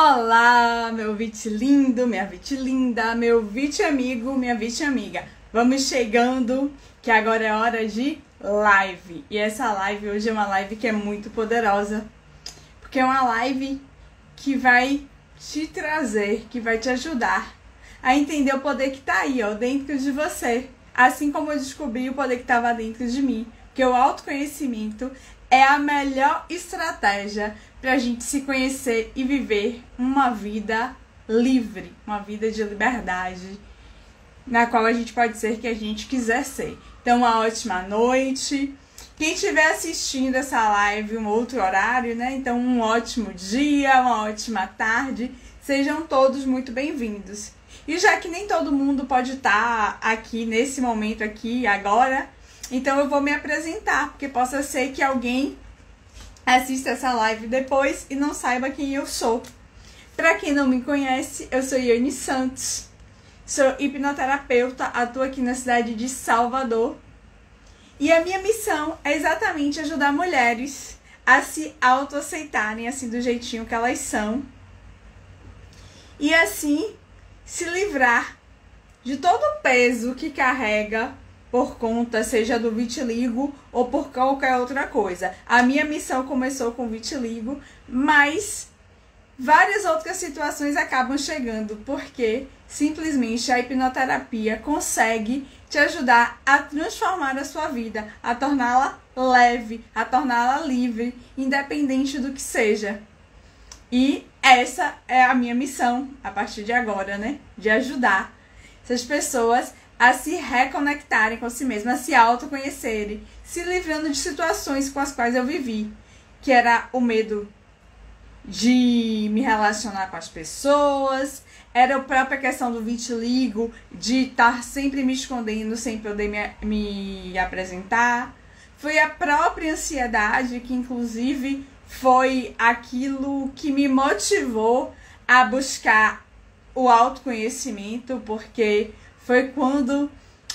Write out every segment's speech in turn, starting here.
Olá, meu vit lindo, minha vit linda, meu vit amigo, minha vit amiga. Vamos chegando, que agora é hora de live. E essa live hoje é uma live que é muito poderosa, porque é uma live que vai te trazer, que vai te ajudar a entender o poder que tá aí, ó, dentro de você. Assim como eu descobri o poder que estava dentro de mim, porque o autoconhecimento é a melhor estratégia para a gente se conhecer e viver uma vida livre, uma vida de liberdade, na qual a gente pode ser que a gente quiser ser. Então, uma ótima noite. Quem estiver assistindo essa live em um outro horário, né? Então, um ótimo dia, uma ótima tarde. Sejam todos muito bem-vindos. E já que nem todo mundo pode estar aqui nesse momento aqui agora, então eu vou me apresentar, porque possa ser que alguém assista essa live depois e não saiba quem eu sou. Para quem não me conhece, eu sou Yane Santos, sou hipnoterapeuta, atuo aqui na cidade de Salvador. E a minha missão é exatamente ajudar mulheres a se autoaceitarem assim do jeitinho que elas são. E assim se livrar de todo o peso que carrega por conta, seja do vitiligo ou por qualquer outra coisa. A minha missão começou com vitiligo, mas várias outras situações acabam chegando, porque simplesmente a hipnoterapia consegue te ajudar a transformar a sua vida, a torná-la leve, a torná-la livre, independente do que seja. E essa é a minha missão, a partir de agora, né? De ajudar essas pessoas a se reconectarem com si mesmas, a se autoconhecerem, se livrando de situações com as quais eu vivi, que era o medo de me relacionar com as pessoas, era a própria questão do vitiligo, de estar sempre me escondendo, sem poder me apresentar. Foi a própria ansiedade, que inclusive foi aquilo que me motivou a buscar o autoconhecimento, porque foi quando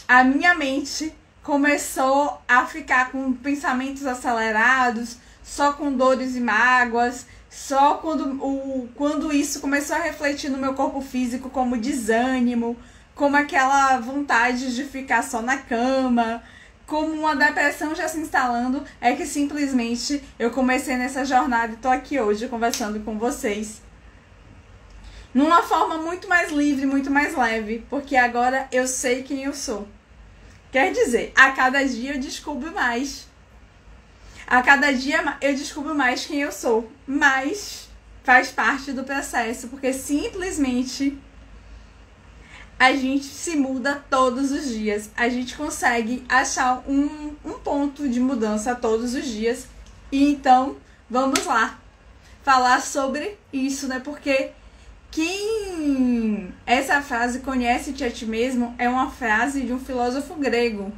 a minha mente começou a ficar com pensamentos acelerados, só com dores e mágoas, só quando isso começou a refletir no meu corpo físico como desânimo, como aquela vontade de ficar só na cama, como uma depressão já se instalando, é que simplesmente eu comecei nessa jornada e tô aqui hoje conversando com vocês. Numa forma muito mais livre, muito mais leve, porque agora eu sei quem eu sou. Quer dizer, a cada dia eu descubro mais. A cada dia eu descubro mais quem eu sou, mas faz parte do processo, porque simplesmente a gente se muda todos os dias. A gente consegue achar um ponto de mudança todos os dias. E então, vamos lá falar sobre isso, né? Porque essa frase, conhece-te a ti mesmo, é uma frase de um filósofo grego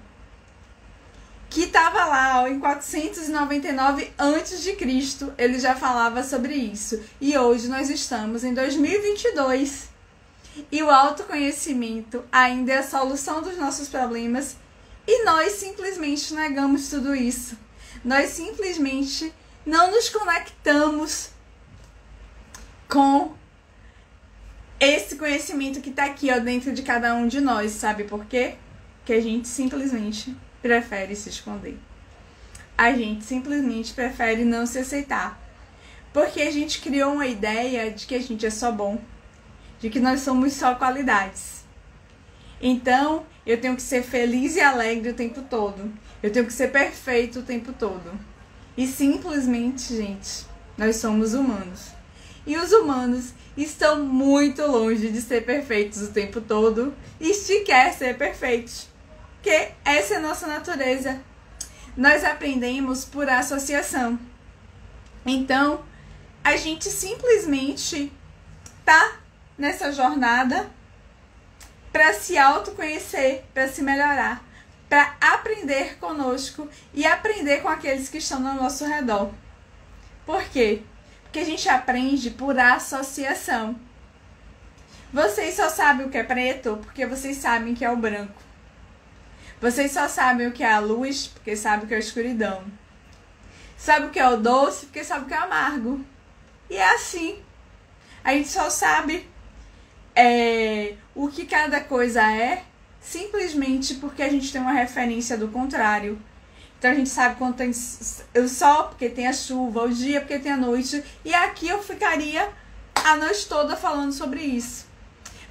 que estava lá, ó, em 499 a.C. Ele já falava sobre isso. E hoje nós estamos em 2022. E o autoconhecimento ainda é a solução dos nossos problemas. E nós simplesmente negamos tudo isso. Nós simplesmente não nos conectamos com esse conhecimento que tá aqui, ó, dentro de cada um de nós. Sabe por quê? Porque a gente simplesmente prefere se esconder. A gente simplesmente prefere não se aceitar. Porque a gente criou uma ideia de que a gente é só bom, de que nós somos só qualidades. Então, eu tenho que ser feliz e alegre o tempo todo. Eu tenho que ser perfeito o tempo todo. E simplesmente, gente, nós somos humanos. E os humanos estão muito longe de ser perfeitos o tempo todo e sequer ser perfeitos. Porque essa é a nossa natureza. Nós aprendemos por associação. Então, a gente simplesmente tá nessa jornada para se autoconhecer, para se melhorar, para aprender conosco e aprender com aqueles que estão ao nosso redor. Por quê? Porque a gente aprende por associação. Vocês só sabem o que é preto porque vocês sabem que é o branco. Vocês só sabem o que é a luz porque sabem o que é a escuridão. Sabe o que é o doce porque sabe o que é o amargo. E é assim. A gente só sabe o que cada coisa é simplesmente porque a gente tem uma referência do contrário. Então a gente sabe quando tem o sol, porque tem a chuva, o dia, porque tem a noite. E aqui eu ficaria a noite toda falando sobre isso.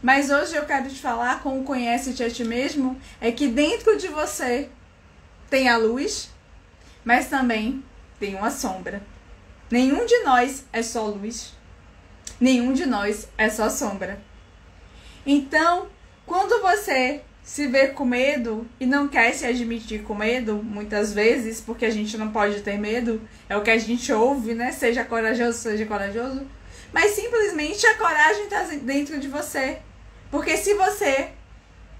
Mas hoje eu quero te falar, como conhece-te a ti mesmo, é que dentro de você tem a luz, mas também tem uma sombra. Nenhum de nós é só luz. Nenhum de nós é só sombra. Então, quando você se vê com medo e não quer se admitir com medo, muitas vezes, porque a gente não pode ter medo, é o que a gente ouve, né? Seja corajoso, seja corajoso. Mas simplesmente a coragem está dentro de você. Porque se você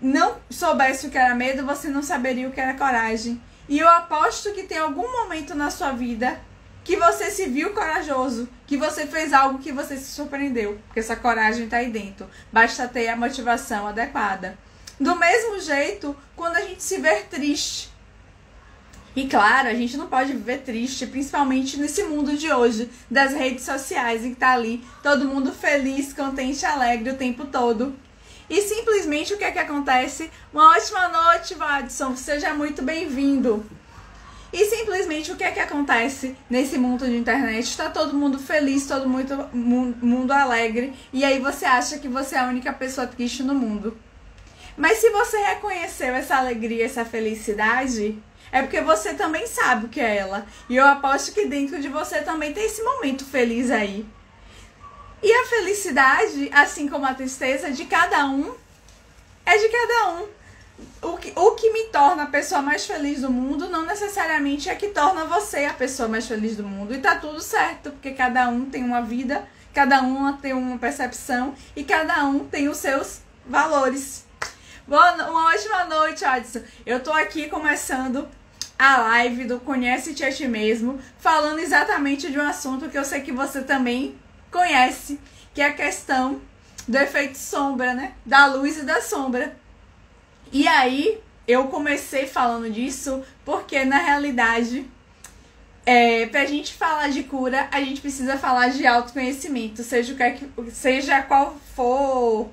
não soubesse o que era medo, você não saberia o que era coragem. E eu aposto que tem algum momento na sua vida que você se viu corajoso, que você fez algo que você se surpreendeu, porque essa coragem está aí dentro. Basta ter a motivação adequada. Do mesmo jeito, quando a gente se vê triste. E claro, a gente não pode viver triste, principalmente nesse mundo de hoje, das redes sociais, em que tá ali todo mundo feliz, contente, alegre o tempo todo. E simplesmente o que é que acontece? Uma ótima noite, Vadson, seja muito bem-vindo. E simplesmente o que é que acontece nesse mundo de internet? Está todo mundo feliz, todo mundo alegre, e aí você acha que você é a única pessoa triste no mundo. Mas se você reconheceu essa alegria, essa felicidade, é porque você também sabe o que é ela. E eu aposto que dentro de você também tem esse momento feliz aí. E a felicidade, assim como a tristeza, de cada um, é de cada um. O que me torna a pessoa mais feliz do mundo não necessariamente é que torna você a pessoa mais feliz do mundo. E tá tudo certo, porque cada um tem uma vida, cada um tem uma percepção e cada um tem os seus valores. Uma ótima noite, Adson. Eu tô aqui começando a live do Conhece-te a ti mesmo, falando exatamente de um assunto que eu sei que você também conhece, que é a questão do efeito sombra, né? Da luz e da sombra. E aí, eu comecei falando disso porque, na realidade, pra gente falar de cura, a gente precisa falar de autoconhecimento, seja qual for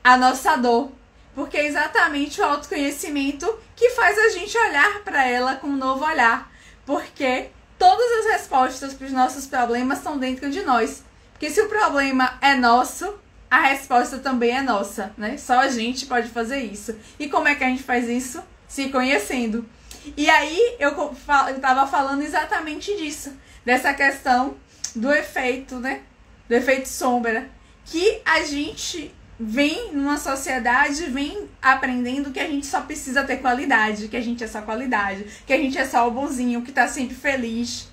a nossa dor. Porque é exatamente o autoconhecimento que faz a gente olhar para ela com um novo olhar. Porque todas as respostas para os nossos problemas estão dentro de nós. Porque se o problema é nosso, a resposta também é nossa, né? Só a gente pode fazer isso. E como é que a gente faz isso? Se conhecendo. E aí eu tava falando exatamente disso. Dessa questão do efeito, né? Do efeito sombra. Que a gente vem numa sociedade, vem aprendendo que a gente só precisa ter qualidade, que a gente é só qualidade, que a gente é só o bonzinho, que tá sempre feliz.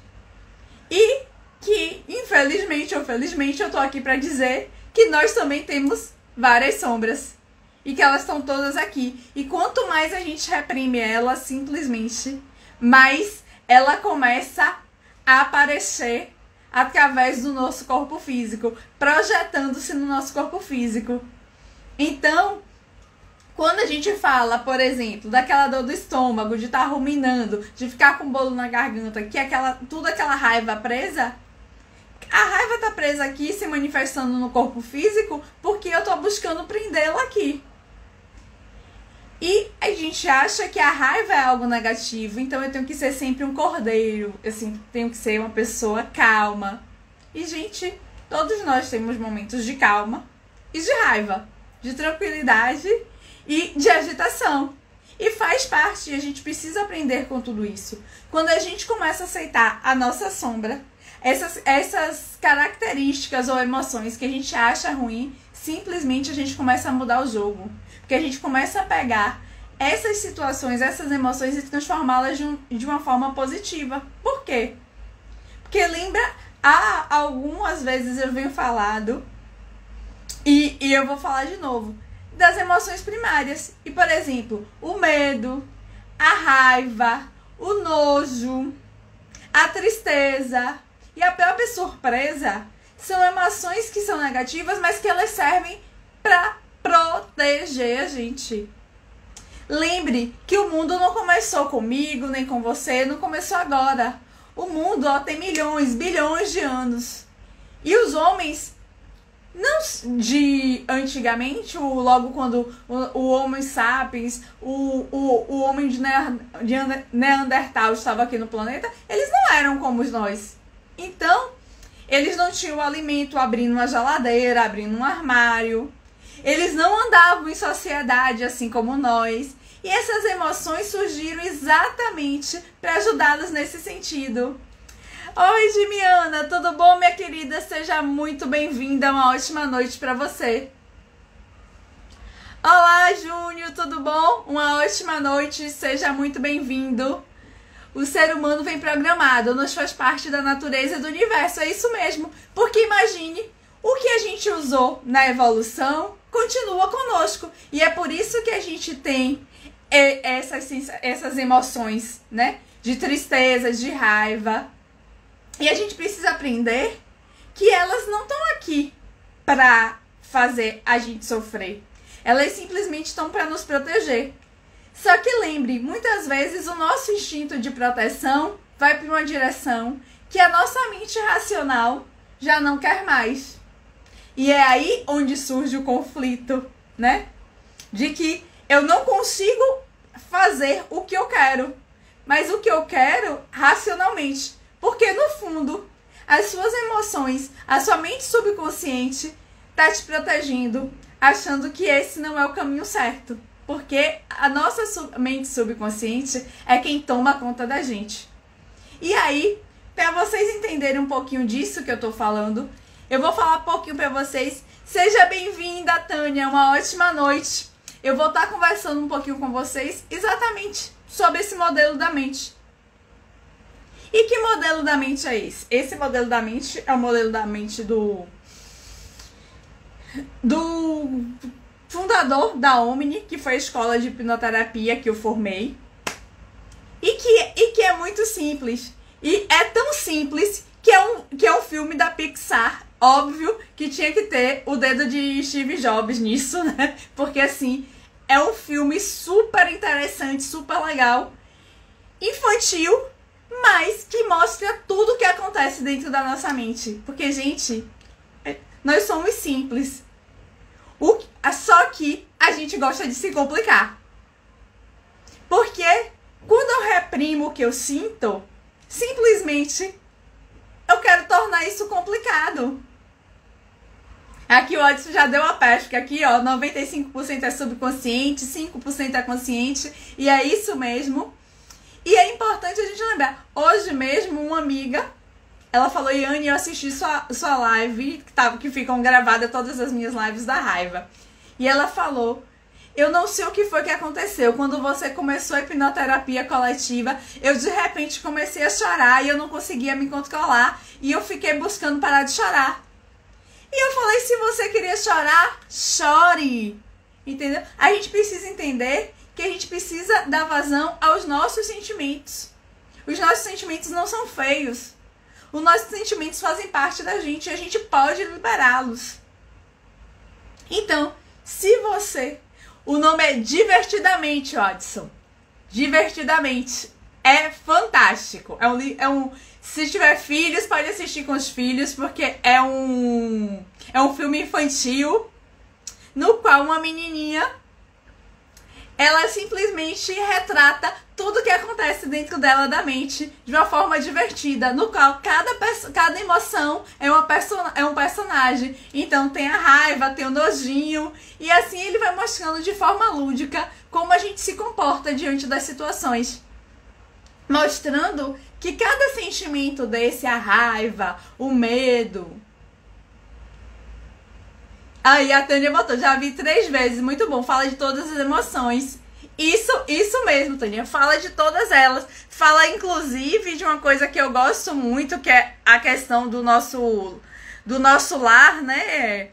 E que, infelizmente ou felizmente, eu tô aqui pra dizer que nós também temos várias sombras. E que elas estão todas aqui. E quanto mais a gente reprime ela, simplesmente, mais ela começa a aparecer através do nosso corpo físico, projetando-se no nosso corpo físico. Então, quando a gente fala, por exemplo, daquela dor do estômago, de estar ruminando, de ficar com bolo na garganta, que é tudo aquela raiva presa, a raiva tá presa aqui, se manifestando no corpo físico, porque eu tô buscando prendê-la aqui. E a gente acha que a raiva é algo negativo, então eu tenho que ser sempre um cordeiro, eu sempre tenho que ser uma pessoa calma. E, gente, todos nós temos momentos de calma e de raiva, de tranquilidade e de agitação. E faz parte, e a gente precisa aprender com tudo isso. Quando a gente começa a aceitar a nossa sombra, essas características ou emoções que a gente acha ruim, simplesmente a gente começa a mudar o jogo. Porque a gente começa a pegar essas situações, essas emoções e transformá-las de uma forma positiva. Por quê? Porque lembra, algumas vezes eu venho falado, e eu vou falar de novo, das emoções primárias. E, por exemplo, o medo, a raiva, o nojo, a tristeza e a própria surpresa são emoções que são negativas, mas que elas servem para proteger a gente. Lembre que o mundo não começou comigo, nem com você, não começou agora. O mundo tem milhões, bilhões de anos. E os homens não de antigamente, logo quando o Homo sapiens, o homem de Neandertal estava aqui no planeta, eles não eram como nós. Então, eles não tinham alimento abrindo uma geladeira, abrindo um armário. Eles não andavam em sociedade assim como nós. E essas emoções surgiram exatamente para ajudá-los nesse sentido. Oi, Gimiana, tudo bom, minha querida? Seja muito bem-vinda, uma ótima noite para você. Olá, Júnior, tudo bom? Uma ótima noite, seja muito bem-vindo. O ser humano vem programado, nos faz parte da natureza e do universo, é isso mesmo. Porque imagine, o que a gente usou na evolução continua conosco. E é por isso que a gente tem essas emoções, né? De tristeza, de raiva. E a gente precisa aprender que elas não estão aqui para fazer a gente sofrer. Elas simplesmente estão para nos proteger. Só que lembre, muitas vezes o nosso instinto de proteção vai para uma direção que a nossa mente racional já não quer mais. E é aí onde surge o conflito, né? De que eu não consigo fazer o que eu quero, mas o que eu quero racionalmente. Porque, no fundo, as suas emoções, a sua mente subconsciente está te protegendo, achando que esse não é o caminho certo. Porque a nossa mente subconsciente é quem toma conta da gente. E aí, para vocês entenderem um pouquinho disso que eu tô falando, eu vou falar um pouquinho para vocês. Seja bem-vinda, Tânia, uma ótima noite. Eu vou estar conversando um pouquinho com vocês exatamente sobre esse modelo da mente. E que modelo da mente é esse? Esse modelo da mente é o modelo da mente do fundador da Omni, que foi a escola de hipnoterapia que eu formei. E que é muito simples. E é tão simples que é um filme da Pixar. Óbvio que tinha que ter o dedo de Steve Jobs nisso, né? Porque assim, é um filme super interessante, super legal, infantil, mas que mostra tudo o que acontece dentro da nossa mente. Porque, gente, nós somos simples. Só que a gente gosta de se complicar. Porque quando eu reprimo o que eu sinto, simplesmente eu quero tornar isso complicado. Aqui o Odson já deu a pesca. Aqui, ó, 95% é subconsciente, 5% é consciente. E é isso mesmo. E é importante a gente lembrar. Hoje mesmo, uma amiga, ela falou: Yane, eu assisti sua live, que ficam gravadas todas as minhas lives da raiva. E ela falou: eu não sei o que foi que aconteceu. Quando você começou a hipnoterapia coletiva, eu de repente comecei a chorar e eu não conseguia me controlar. E eu fiquei buscando parar de chorar. E eu falei: se você queria chorar, chore. Entendeu? A gente precisa entender que a gente precisa dar vazão aos nossos sentimentos. Os nossos sentimentos não são feios. Os nossos sentimentos fazem parte da gente e a gente pode liberá-los. Então, se você... O nome é Divertidamente, Odson. Divertidamente. É fantástico. Se tiver filhos, pode assistir com os filhos, porque é um filme infantil no qual uma menininha, ela simplesmente retrata tudo que acontece dentro dela da mente de uma forma divertida, no qual cada emoção é um personagem. Então tem a raiva, tem o nojinho, e assim ele vai mostrando de forma lúdica como a gente se comporta diante das situações. Mostrando que cada sentimento desse, a raiva, o medo... Aí a Tânia botou: já vi 3 vezes, muito bom, fala de todas as emoções. Isso mesmo, Tânia, fala de todas elas. Fala inclusive de uma coisa que eu gosto muito, que é a questão do nosso lar, né?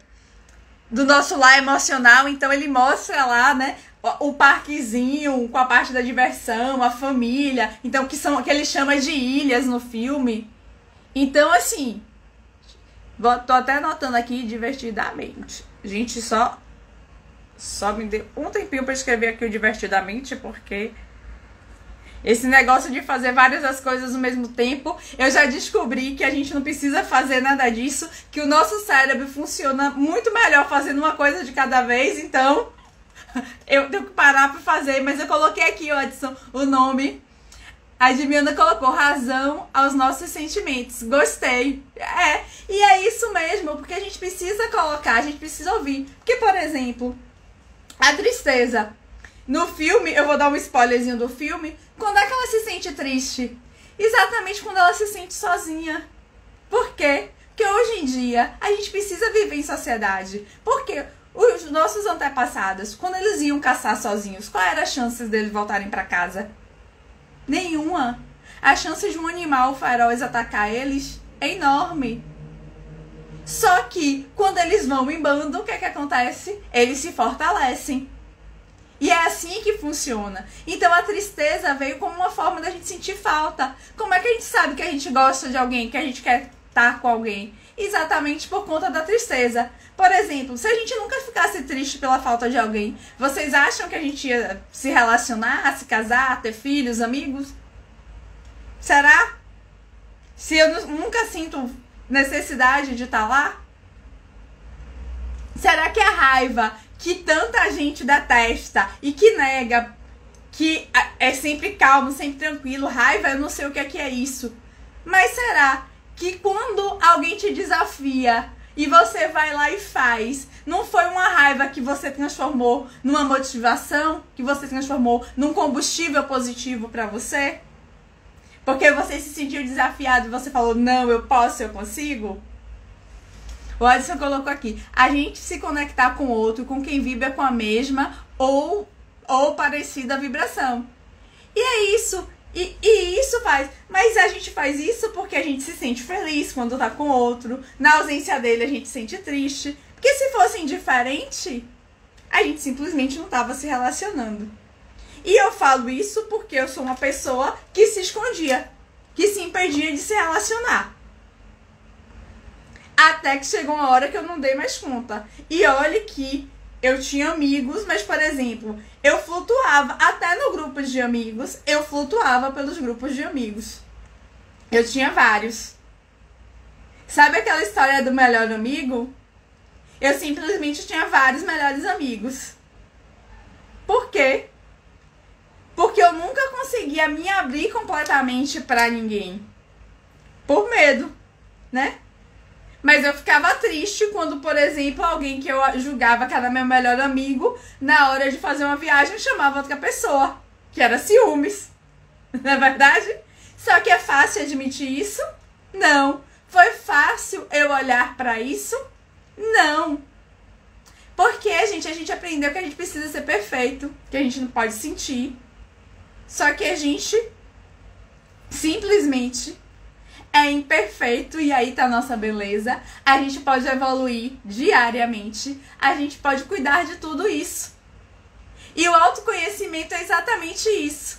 Do nosso lar emocional. Então ele mostra lá, né, o parquezinho com a parte da diversão, a família, então que ele chama de ilhas no filme. Então assim, tô até anotando aqui: divertidamente. Gente, só me deu um tempinho pra escrever aqui o divertidamente, porque Esse negócio de fazer várias das coisas ao mesmo tempo, eu já descobri que a gente não precisa fazer nada disso, que o nosso cérebro funciona muito melhor fazendo uma coisa de cada vez, então eu tenho que parar pra fazer, mas eu coloquei aqui, Edson, o nome. A Edmiana colocou razão aos nossos sentimentos. Gostei. E é isso mesmo, porque a gente precisa colocar, a gente precisa ouvir. Porque, por exemplo, a tristeza. No filme, eu vou dar um spoilerzinho do filme, quando é que ela se sente triste? Exatamente quando ela se sente sozinha. Por quê? Porque hoje em dia, a gente precisa viver em sociedade. Porque os nossos antepassados, quando eles iam caçar sozinhos, qual era a chance deles voltarem pra casa? Nenhuma. A chance de um animal feroz atacar eles é enorme. Só que, quando eles vão em bando, o que é que acontece? Eles se fortalecem. E é assim que funciona. Então a tristeza veio como uma forma da gente sentir falta. Como é que a gente sabe que a gente gosta de alguém, que a gente quer estar com alguém? Exatamente por conta da tristeza. Por exemplo, se a gente nunca ficasse triste pela falta de alguém, vocês acham que a gente ia se relacionar, se casar, ter filhos, amigos? Será? Se eu nunca sinto necessidade de estar lá? Será que a raiva que tanta gente detesta e que nega, que é sempre calmo, sempre tranquilo, raiva, eu não sei o que é isso. Mas será que quando alguém te desafia e você vai lá e faz, não foi uma raiva que você transformou numa motivação, que você transformou num combustível positivo pra você? Porque você se sentiu desafiado e você falou, não, eu posso, eu consigo? O Edson colocou aqui, a gente se conectar com outro, com quem vibra com a mesma ou parecida vibração. E é isso. E isso faz. Mas a gente faz isso porque a gente se sente feliz quando tá com outro. Na ausência dele, a gente se sente triste. Porque se fosse indiferente, a gente simplesmente não tava se relacionando. E eu falo isso porque eu sou uma pessoa que se escondia, que se impedia de se relacionar. Até que chegou uma hora que eu não dei mais conta. E olha que eu tinha amigos, mas, por exemplo, eu flutuava. Até no grupo de amigos, eu flutuava pelos grupos de amigos. Eu tinha vários. Sabe aquela história do melhor amigo? Eu simplesmente tinha vários melhores amigos. Por quê? Porque eu nunca conseguia me abrir completamente pra ninguém. Por medo, né? Mas eu ficava triste quando, por exemplo, alguém que eu julgava que era meu melhor amigo, na hora de fazer uma viagem, chamava outra pessoa, que era ciúmes. Não é verdade? Só que é fácil admitir isso? Não. Foi fácil eu olhar pra isso? Não. Porque, gente, a gente aprendeu que a gente precisa ser perfeito, que a gente não pode sentir. Só que a gente simplesmente é imperfeito e aí tá a nossa beleza. A gente pode evoluir diariamente. A gente pode cuidar de tudo isso. E o autoconhecimento é exatamente isso.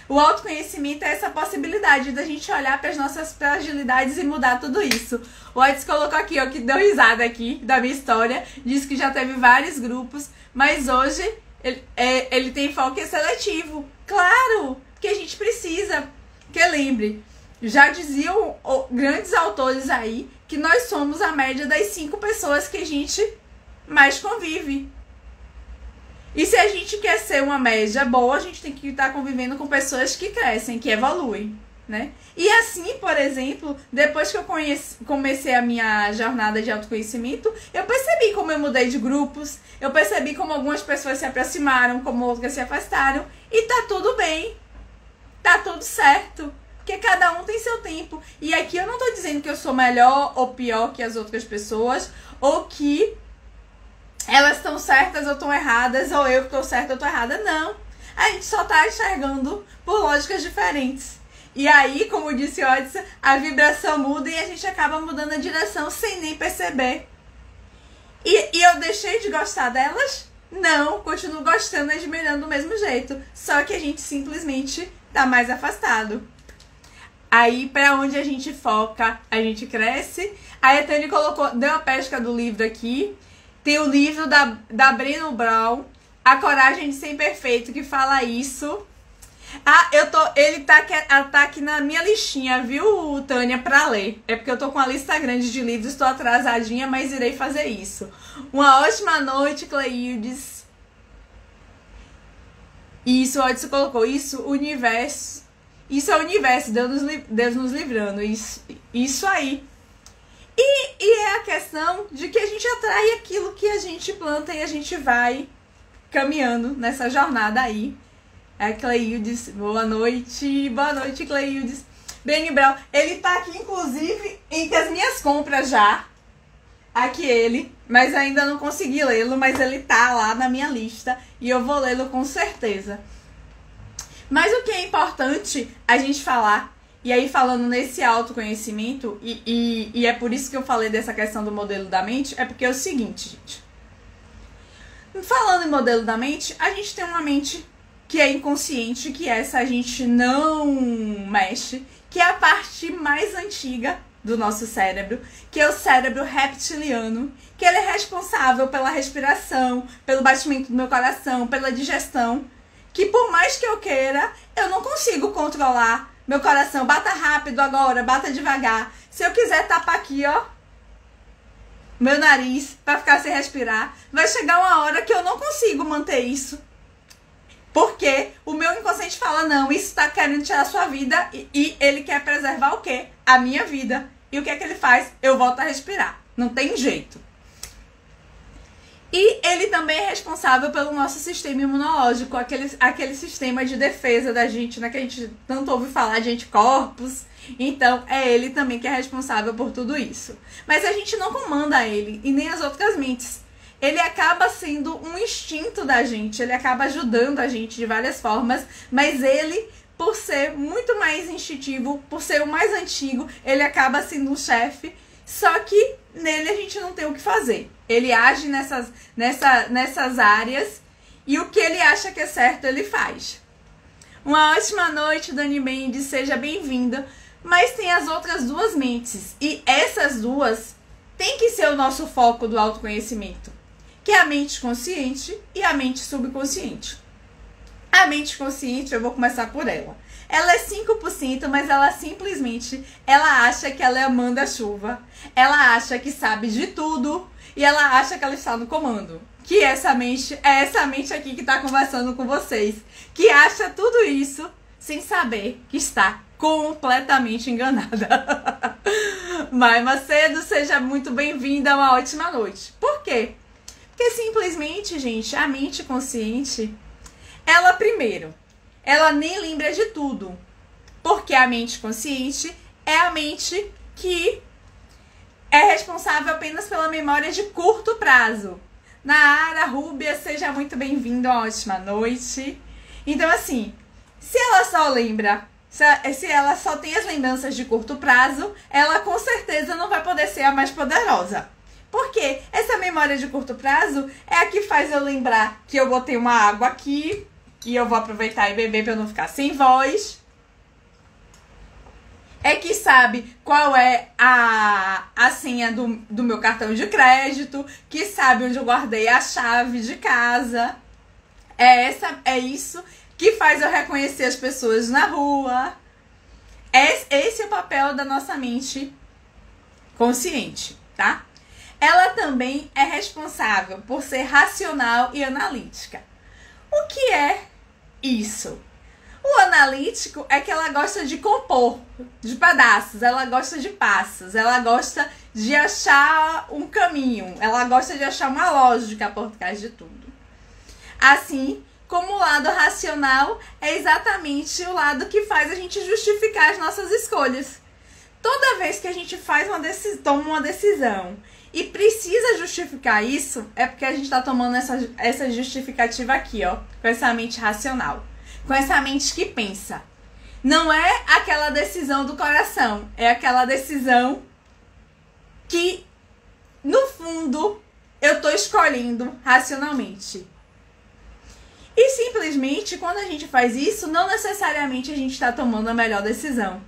O autoconhecimento é essa possibilidade da gente olhar para as nossas fragilidades e mudar tudo isso. O Edson colocou aqui, ó, que deu risada aqui da minha história. Disse que já teve vários grupos, mas hoje ele tem foco seletivo. Claro, que a gente precisa. Porque lembre, já diziam grandes autores aí que nós somos a média das 5 pessoas que a gente mais convive. E se a gente quer ser uma média boa, a gente tem que estar convivendo com pessoas que crescem, que evoluem, né? E assim, por exemplo, depois que eu comecei a minha jornada de autoconhecimento, eu percebi como eu mudei de grupos, eu percebi como algumas pessoas se aproximaram, como outras se afastaram, e tá tudo bem, tá tudo certo. Porque cada um tem seu tempo. E aqui eu não tô dizendo que eu sou melhor ou pior que as outras pessoas, ou que elas estão certas ou estão erradas, ou eu que tô certa ou tô errada. Não. A gente só tá enxergando por lógicas diferentes. E aí, como disse o Edson, a vibração muda e a gente acaba mudando a direção sem nem perceber. E eu deixei de gostar delas? Não, continuo gostando e admirando do mesmo jeito. Só que a gente simplesmente tá mais afastado. Aí, pra onde a gente foca, a gente cresce. Aí a Tânia colocou, deu a pesca do livro aqui. Tem o livro da Brené Brown, A Coragem de Ser Imperfeito, que fala isso. Ah, ele tá aqui na minha listinha, viu, Tânia, pra ler. É porque eu tô com uma lista grande de livros, tô atrasadinha, mas irei fazer isso. Uma ótima noite, Cleildes. Isso, o Odson colocou. Isso é o universo, Deus nos livrando. Isso aí. E é a questão de que a gente atrai aquilo que a gente planta e a gente vai caminhando nessa jornada aí. É Cleildes, boa noite, Cleildes. Beni Brown, ele tá aqui inclusive entre as minhas compras já. Aqui ele, mas ainda não consegui lê-lo, mas ele tá lá na minha lista e eu vou lê-lo com certeza. Mas o que é importante a gente falar, e aí falando nesse autoconhecimento, e é por isso que eu falei dessa questão do modelo da mente, é porque é o seguinte, gente. Falando em modelo da mente, a gente tem uma mente que é inconsciente, que essa a gente não mexe, que é a parte mais antiga do nosso cérebro, que é o cérebro reptiliano, que ele é responsável pela respiração, pelo batimento do meu coração, pela digestão, que por mais que eu queira, eu não consigo controlar meu coração. Bata rápido agora, bata devagar. Se eu quiser tapar aqui, ó, meu nariz, pra ficar sem respirar, vai chegar uma hora que eu não consigo manter isso. Porque o meu inconsciente fala, não, isso tá querendo tirar a sua vida e ele quer preservar o quê? A minha vida. E o que é que ele faz? Eu volto a respirar. Não tem jeito. E ele também é responsável pelo nosso sistema imunológico, aquele sistema de defesa da gente, né? Que a gente tanto ouve falar de anticorpos. Então, é ele também que é responsável por tudo isso. Mas a gente não comanda ele e nem as outras mentes. Ele acaba sendo um instinto da gente, ele acaba ajudando a gente de várias formas, mas ele, por ser muito mais instintivo, por ser o mais antigo, ele acaba sendo um chefe, só que nele a gente não tem o que fazer. Ele age nessas áreas e o que ele acha que é certo, ele faz. Uma ótima noite, Dani Mendes, seja bem-vinda. Mas tem as outras duas mentes, e essas duas tem que ser o nosso foco do autoconhecimento, que é a mente consciente e a mente subconsciente. A mente consciente, eu vou começar por ela. Ela é 5%, mas ela simplesmente, ela acha que ela é a manda-chuva. Ela acha que sabe de tudo e ela acha que ela está no comando. Que essa mente é essa mente aqui que está conversando com vocês, que acha tudo isso sem saber que está completamente enganada. Mai Macedo, seja muito bem-vinda, uma ótima noite. Por quê? Porque simplesmente, gente, a mente consciente, ela primeiro, ela nem lembra de tudo. Porque a mente consciente é a mente que é responsável apenas pela memória de curto prazo. Nara Rúbia, seja muito bem-vinda, uma ótima noite. Então, assim, se ela só lembra, se ela só tem as lembranças de curto prazo, ela com certeza não vai poder ser a mais poderosa. Porque essa memória de curto prazo é a que faz eu lembrar que eu botei uma água aqui e eu vou aproveitar e beber para eu não ficar sem voz. É que sabe qual é a senha do meu cartão de crédito, que sabe onde eu guardei a chave de casa. É isso que faz eu reconhecer as pessoas na rua. Esse é o papel da nossa mente consciente, tá? Ela também é responsável por ser racional e analítica. O que é isso? O analítico é que ela gosta de compor de pedaços, ela gosta de passos, ela gosta de achar um caminho, ela gosta de achar uma lógica por trás de tudo. Assim como o lado racional é exatamente o lado que faz a gente justificar as nossas escolhas. Toda vez que a gente toma uma decisão e precisa justificar isso, é porque a gente está tomando essa justificativa aqui, ó, com essa mente racional. Com essa mente que pensa. Não é aquela decisão do coração. É aquela decisão que, no fundo, eu tô escolhendo racionalmente. E simplesmente, quando a gente faz isso, não necessariamente a gente está tomando a melhor decisão.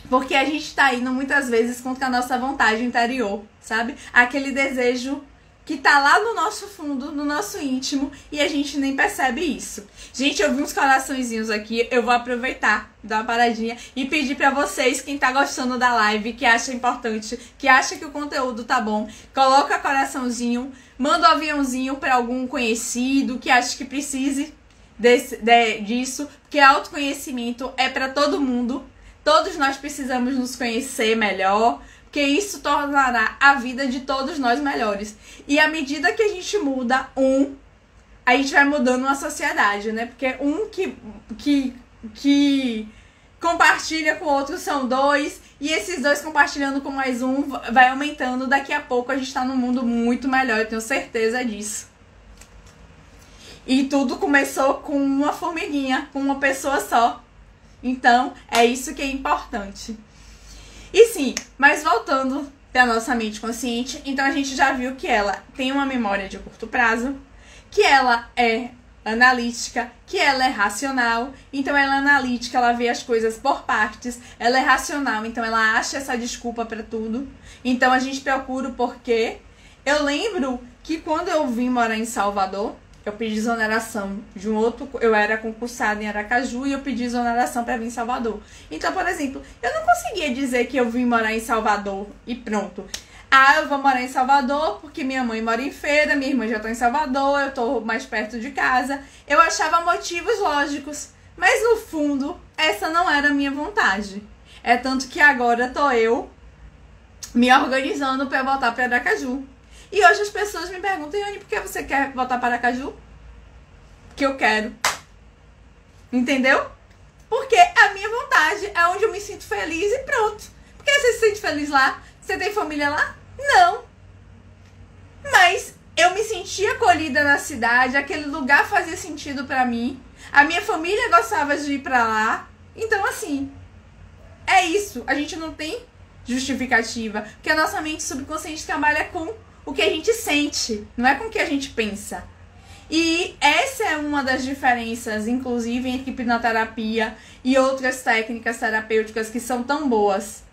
Porque a gente está indo muitas vezes contra a nossa vontade interior, sabe? Aquele desejo que tá lá no nosso fundo, no nosso íntimo, e a gente nem percebe isso. Gente, eu vi uns coraçõezinhos aqui, eu vou aproveitar, dar uma paradinha e pedir pra vocês, quem tá gostando da live, que acha importante, que acha que o conteúdo tá bom, coloca coraçãozinho, manda um aviãozinho pra algum conhecido que acha que precise disso, porque autoconhecimento é pra todo mundo, todos nós precisamos nos conhecer melhor, porque isso tornará a vida de todos nós melhores. E à medida que a gente muda a gente vai mudando uma sociedade, né? Porque que compartilha com o outro são dois, e esses dois compartilhando com mais um vai aumentando. Daqui a pouco a gente tá num mundo muito melhor, eu tenho certeza disso. E tudo começou com uma formiguinha, com uma pessoa só. Então, é isso que é importante. E sim, mas voltando para nossa mente consciente, então a gente já viu que ela tem uma memória de curto prazo, que ela é analítica, que ela é racional. Então ela é analítica, ela vê as coisas por partes, ela é racional, então ela acha essa desculpa para tudo. Então a gente procura o porquê. Eu lembro que quando eu vim morar em Salvador, eu pedi exoneração de um outro... Eu era concursada em Aracaju e eu pedi exoneração para vir em Salvador. Então, por exemplo, eu não conseguia dizer que eu vim morar em Salvador e pronto. Ah, eu vou morar em Salvador porque minha mãe mora em Feira, minha irmã já tá em Salvador, eu tô mais perto de casa. Eu achava motivos lógicos, mas no fundo, essa não era a minha vontade. É tanto que agora tô eu me organizando para voltar para Aracaju. E hoje as pessoas me perguntam, Ione, por que você quer voltar para Aracaju? Porque eu quero. Entendeu? Porque a minha vontade é onde eu me sinto feliz e pronto. Por que você se sente feliz lá? Você tem família lá? Não. Mas eu me sentia acolhida na cidade, aquele lugar fazia sentido pra mim. A minha família gostava de ir pra lá. Então, assim, é isso. A gente não tem justificativa. Porque a nossa mente subconsciente trabalha com o que a gente sente, não é com o que a gente pensa. E essa é uma das diferenças, inclusive, entre hipnoterapia e outras técnicas terapêuticas que são tão boas.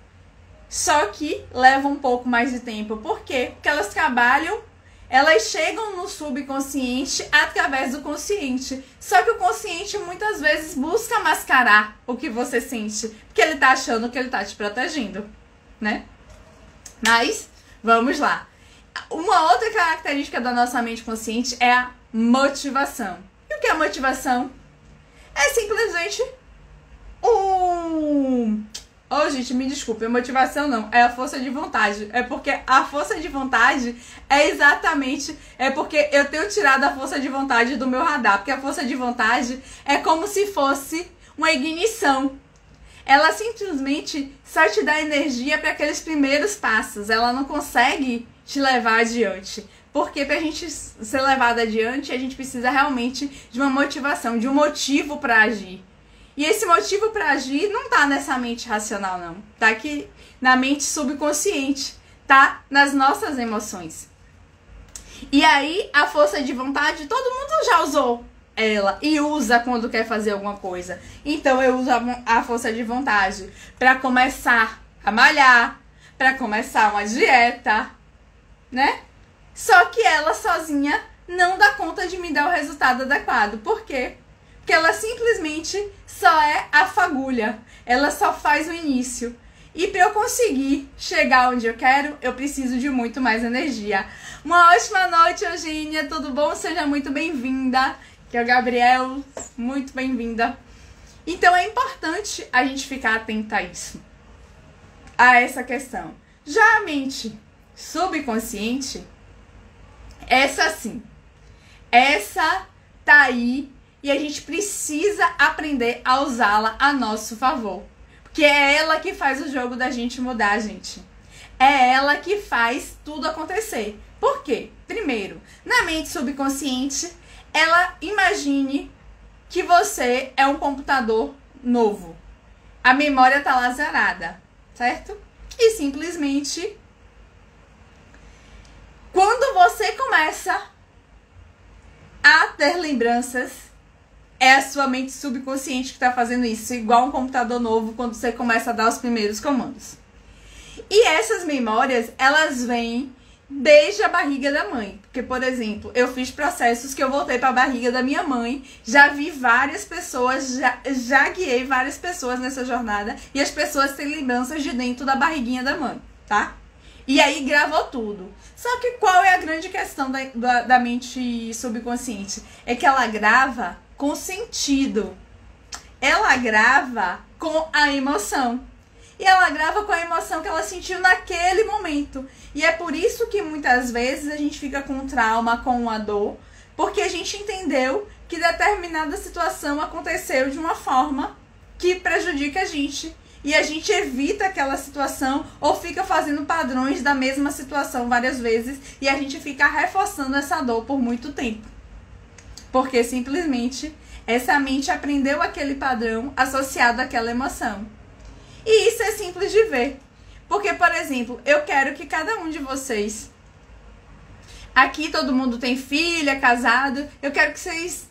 Só que levam um pouco mais de tempo. Por quê? Porque elas trabalham, elas chegam no subconsciente através do consciente. Só que o consciente muitas vezes busca mascarar o que você sente, porque ele tá achando que ele tá te protegendo, né? Mas, vamos lá. Uma outra característica da nossa mente consciente é a motivação. E o que é motivação? É simplesmente Oh, gente, me desculpe, motivação não, é a força de vontade. É porque a força de vontade é exatamente... É porque eu tenho tirado a força de vontade do meu radar. Porque a força de vontade é como se fosse uma ignição. Ela simplesmente só te dá energia para aqueles primeiros passos. Ela não consegue te levar adiante. Porque pra gente ser levado adiante, a gente precisa realmente de uma motivação, de um motivo para agir. E esse motivo para agir não tá nessa mente racional, não. Tá aqui na mente subconsciente. Tá nas nossas emoções. E aí, a força de vontade, todo mundo já usou ela e usa quando quer fazer alguma coisa. Então, eu uso a força de vontade para começar a malhar, para começar uma dieta, né? Só que ela sozinha não dá conta de me dar o resultado adequado. Por quê? Porque ela simplesmente só é a fagulha. Ela só faz o início. E para eu conseguir chegar onde eu quero, eu preciso de muito mais energia. Uma ótima noite, Eugênia. Tudo bom? Seja muito bem-vinda. Que é o Gabriel. Muito bem-vinda. Então é importante a gente ficar atenta a isso. A essa questão. Já a mente subconsciente, essa sim. Essa tá aí. E a gente precisa aprender a usá-la a nosso favor. Porque é ela que faz o jogo da gente mudar, gente. É ela que faz tudo acontecer. Por quê? Primeiro, na mente subconsciente, ela imagine que você é um computador novo. A memória tá lá zerada, certo? E simplesmente, quando você começa a ter lembranças, é a sua mente subconsciente que está fazendo isso, igual um computador novo quando você começa a dar os primeiros comandos. E essas memórias, elas vêm desde a barriga da mãe. Porque, por exemplo, eu fiz processos que eu voltei para a barriga da minha mãe, já vi várias pessoas, já guiei várias pessoas nessa jornada, e as pessoas têm lembranças de dentro da barriguinha da mãe, tá? E aí gravou tudo. Só que qual é a grande questão da mente subconsciente? É que ela grava com sentido. Ela grava com a emoção. E ela grava com a emoção que ela sentiu naquele momento. E é por isso que muitas vezes a gente fica com trauma, com uma dor, porque a gente entendeu que determinada situação aconteceu de uma forma que prejudica a gente. E a gente evita aquela situação ou fica fazendo padrões da mesma situação várias vezes e a gente fica reforçando essa dor por muito tempo. Porque simplesmente essa mente aprendeu aquele padrão associado àquela emoção. E isso é simples de ver. Porque, por exemplo, eu quero que cada um de vocês, aqui todo mundo tem filha, casado, eu quero que vocês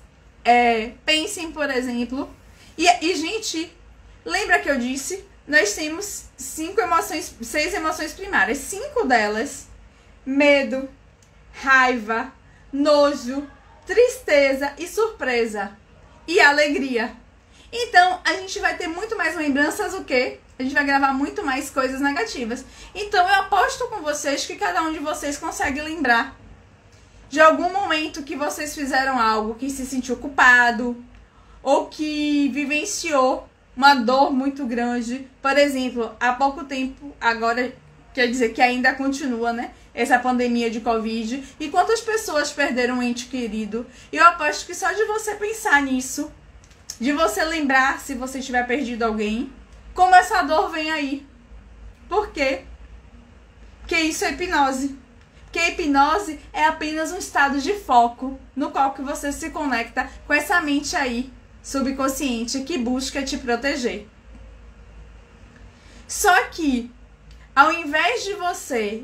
pensem, por exemplo, e gente, lembra que eu disse, nós temos 6 emoções primárias, 5 delas, medo, raiva, nojo, tristeza e surpresa e alegria. Então, a gente vai ter muito mais lembranças o quê? A gente vai gravar muito mais coisas negativas. Então, eu aposto com vocês que cada um de vocês consegue lembrar de algum momento que vocês fizeram algo que se sentiu culpado ou que vivenciou uma dor muito grande. Por exemplo, há pouco tempo, agora, quer dizer que ainda continua, né? Essa pandemia de Covid. E quantas pessoas perderam um ente querido? E eu aposto que só de você pensar nisso, de você lembrar, se você tiver perdido alguém, como essa dor vem aí. Por quê? Porque isso é hipnose. Porque a hipnose é apenas um estado de foco no qual que você se conecta com essa mente aí, subconsciente, que busca te proteger. Só que, ao invés de você,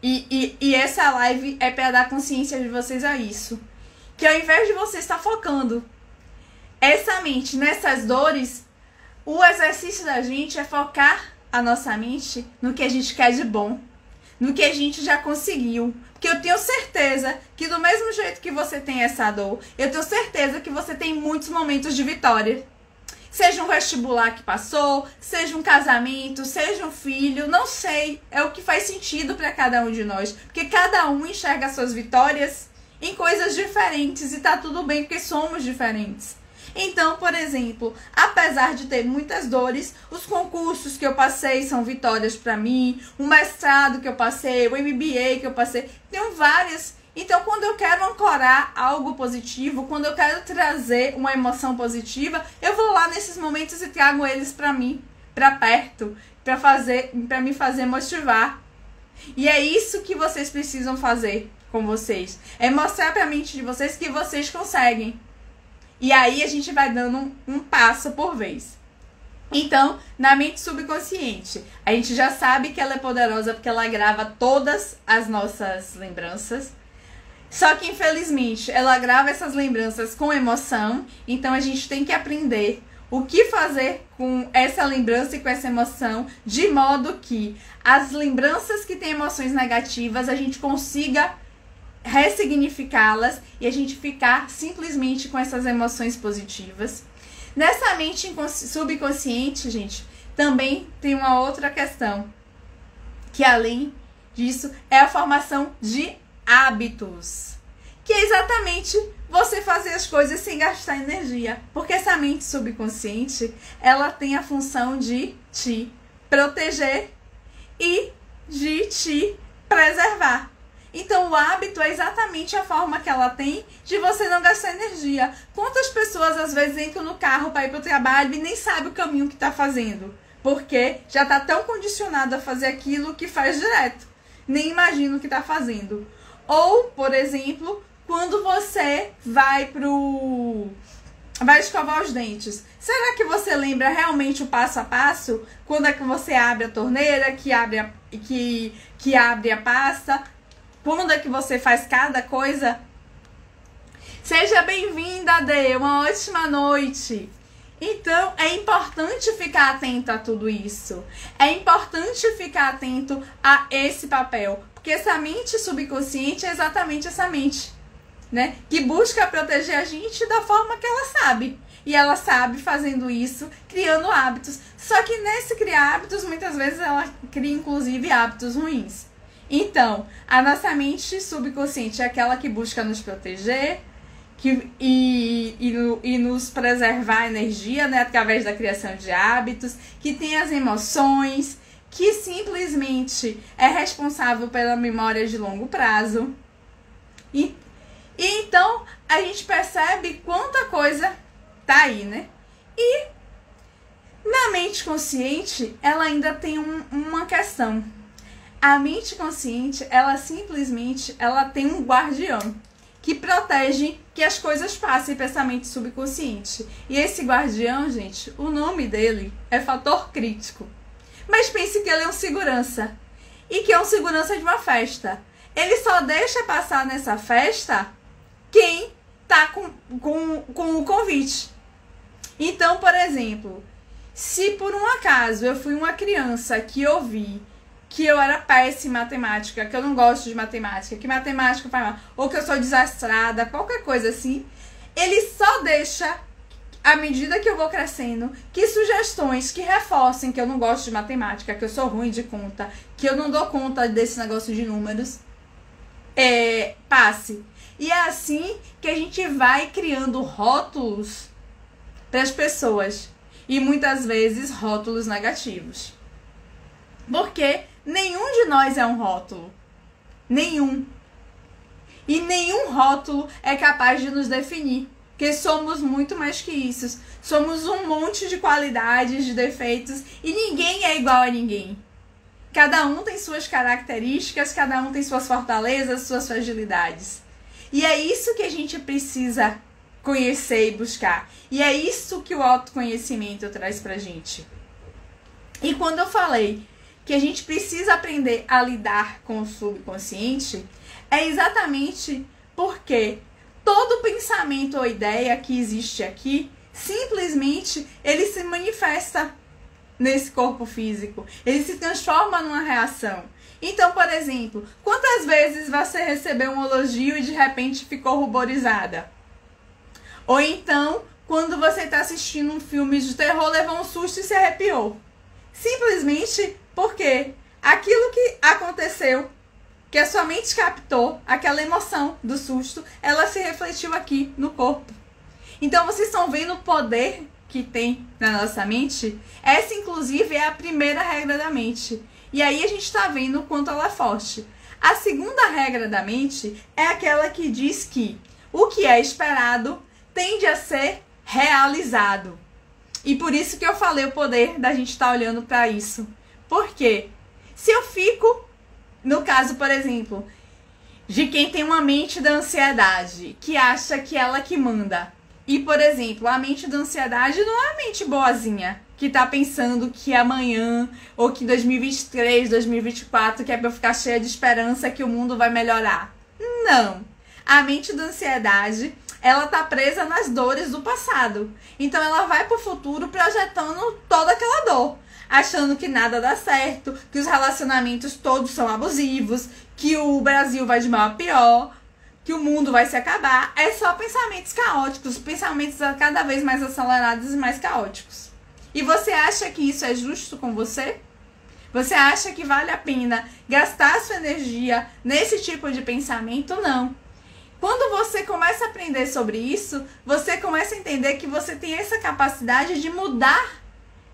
e essa live é para dar consciência de vocês a isso, que ao invés de você estar focando essa mente nessas dores, o exercício da gente é focar a nossa mente no que a gente quer de bom, no que a gente já conseguiu. Porque eu tenho certeza que do mesmo jeito que você tem essa dor, eu tenho certeza que você tem muitos momentos de vitória. Seja um vestibular que passou, seja um casamento, seja um filho, não sei. É o que faz sentido para cada um de nós. Porque cada um enxerga as suas vitórias em coisas diferentes e tá tudo bem porque somos diferentes. Então, por exemplo, apesar de ter muitas dores, os concursos que eu passei são vitórias para mim, o mestrado que eu passei, o MBA que eu passei, tenho várias. Então, quando eu quero ancorar algo positivo, quando eu quero trazer uma emoção positiva, eu vou lá nesses momentos e trago eles para mim, para perto, para me fazer motivar. E é isso que vocês precisam fazer com vocês. É mostrar para a mente de vocês que vocês conseguem. E aí a gente vai dando um passo por vez. Então, na mente subconsciente, a gente já sabe que ela é poderosa porque ela grava todas as nossas lembranças. Só que, infelizmente, ela grava essas lembranças com emoção. Então, a gente tem que aprender o que fazer com essa lembrança e com essa emoção, de modo que as lembranças que têm emoções negativas, a gente consiga ressignificá-las e a gente ficar simplesmente com essas emoções positivas. Nessa mente subconsciente, gente, também tem uma outra questão, que além disso é a formação de hábitos, que é exatamente você fazer as coisas sem gastar energia, porque essa mente subconsciente, ela tem a função de te proteger e de te preservar. Então, o hábito é exatamente a forma que ela tem de você não gastar energia. Quantas pessoas, às vezes, entram no carro para ir para o trabalho e nem sabe o caminho que está fazendo? Porque já está tão condicionado a fazer aquilo que faz direto. Nem imagina o que está fazendo. Ou, por exemplo, quando você vai escovar os dentes. Será que você lembra realmente o passo a passo? Quando é que você abre a torneira, que abre a pasta? Quando é que você faz cada coisa? Seja bem-vinda, Dê. Uma ótima noite. Então, é importante ficar atento a tudo isso. É importante ficar atento a esse papel. Porque essa mente subconsciente é exatamente essa mente, né? Que busca proteger a gente da forma que ela sabe. E ela sabe fazendo isso, criando hábitos. Só que nesse criar hábitos, muitas vezes ela cria inclusive hábitos ruins. Então, a nossa mente subconsciente é aquela que busca nos proteger e nos preservar a energia, né, através da criação de hábitos, que tem as emoções, que simplesmente é responsável pela memória de longo prazo. E então a gente percebe quanta coisa tá aí, né? E na mente consciente, ela ainda tem uma questão. A mente consciente, ela simplesmente tem um guardião que protege que as coisas passem para essa mente subconsciente. E esse guardião, gente, o nome dele é fator crítico. Mas pense que ele é um segurança. E que é um segurança de uma festa. Ele só deixa passar nessa festa quem tá com o convite. Então, por exemplo, se por um acaso eu fui uma criança que ouvi que eu era péssima em matemática, que eu não gosto de matemática, que matemática faz mal, ou que eu sou desastrada, qualquer coisa assim, ele só deixa, à medida que eu vou crescendo, que sugestões que reforcem que eu não gosto de matemática, que eu sou ruim de conta, que eu não dou conta desse negócio de números, passe. E é assim que a gente vai criando rótulos para as pessoas. E muitas vezes rótulos negativos. Porque nenhum de nós é um rótulo. Nenhum. E nenhum rótulo é capaz de nos definir. Porque somos muito mais que isso. Somos um monte de qualidades, de defeitos. E ninguém é igual a ninguém. Cada um tem suas características, cada um tem suas fortalezas, suas fragilidades. E é isso que a gente precisa conhecer e buscar. E é isso que o autoconhecimento traz pra gente. E quando eu falei que a gente precisa aprender a lidar com o subconsciente, é exatamente porque todo pensamento ou ideia que existe aqui, simplesmente ele se manifesta nesse corpo físico. Ele se transforma numa reação. Então, por exemplo, quantas vezes você recebeu um elogio e de repente ficou ruborizada? Ou então, quando você está assistindo um filme de terror, levou um susto e se arrepiou. Simplesmente porque aquilo que aconteceu, que a sua mente captou, aquela emoção do susto, ela se refletiu aqui no corpo. Então, vocês estão vendo o poder que tem na nossa mente? Essa, inclusive, é a primeira regra da mente. E aí a gente está vendo o quanto ela é forte. A segunda regra da mente é aquela que diz que o que é esperado tende a ser realizado. E por isso que eu falei o poder da gente estar olhando para isso. Porque se eu fico, no caso, por exemplo, de quem tem uma mente da ansiedade, que acha que ela que manda. E, por exemplo, a mente da ansiedade não é a mente boazinha, que tá pensando que amanhã, ou que 2023, 2024, que é pra eu ficar cheia de esperança que o mundo vai melhorar. Não. A mente da ansiedade, ela tá presa nas dores do passado. Então ela vai pro futuro projetando toda aquela dor, achando que nada dá certo, que os relacionamentos todos são abusivos, que o Brasil vai de mal a pior, que o mundo vai se acabar. É só pensamentos caóticos, pensamentos cada vez mais acelerados e mais caóticos. E você acha que isso é justo com você? Você acha que vale a pena gastar sua energia nesse tipo de pensamento? Não. Quando você começa a aprender sobre isso, você começa a entender que você tem essa capacidade de mudar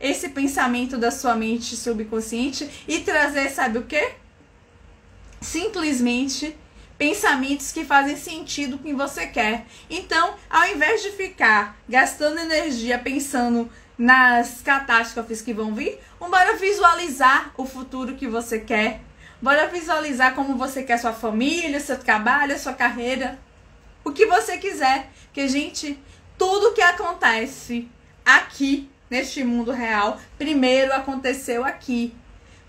esse pensamento da sua mente subconsciente e trazer, sabe o quê? Simplesmente pensamentos que fazem sentido com o que você quer. Então, ao invés de ficar gastando energia pensando nas catástrofes que vão vir, bora visualizar o futuro que você quer. Bora visualizar como você quer sua família, seu trabalho, sua carreira, o que você quiser. Porque, gente, tudo que acontece aqui, neste mundo real, primeiro aconteceu aqui.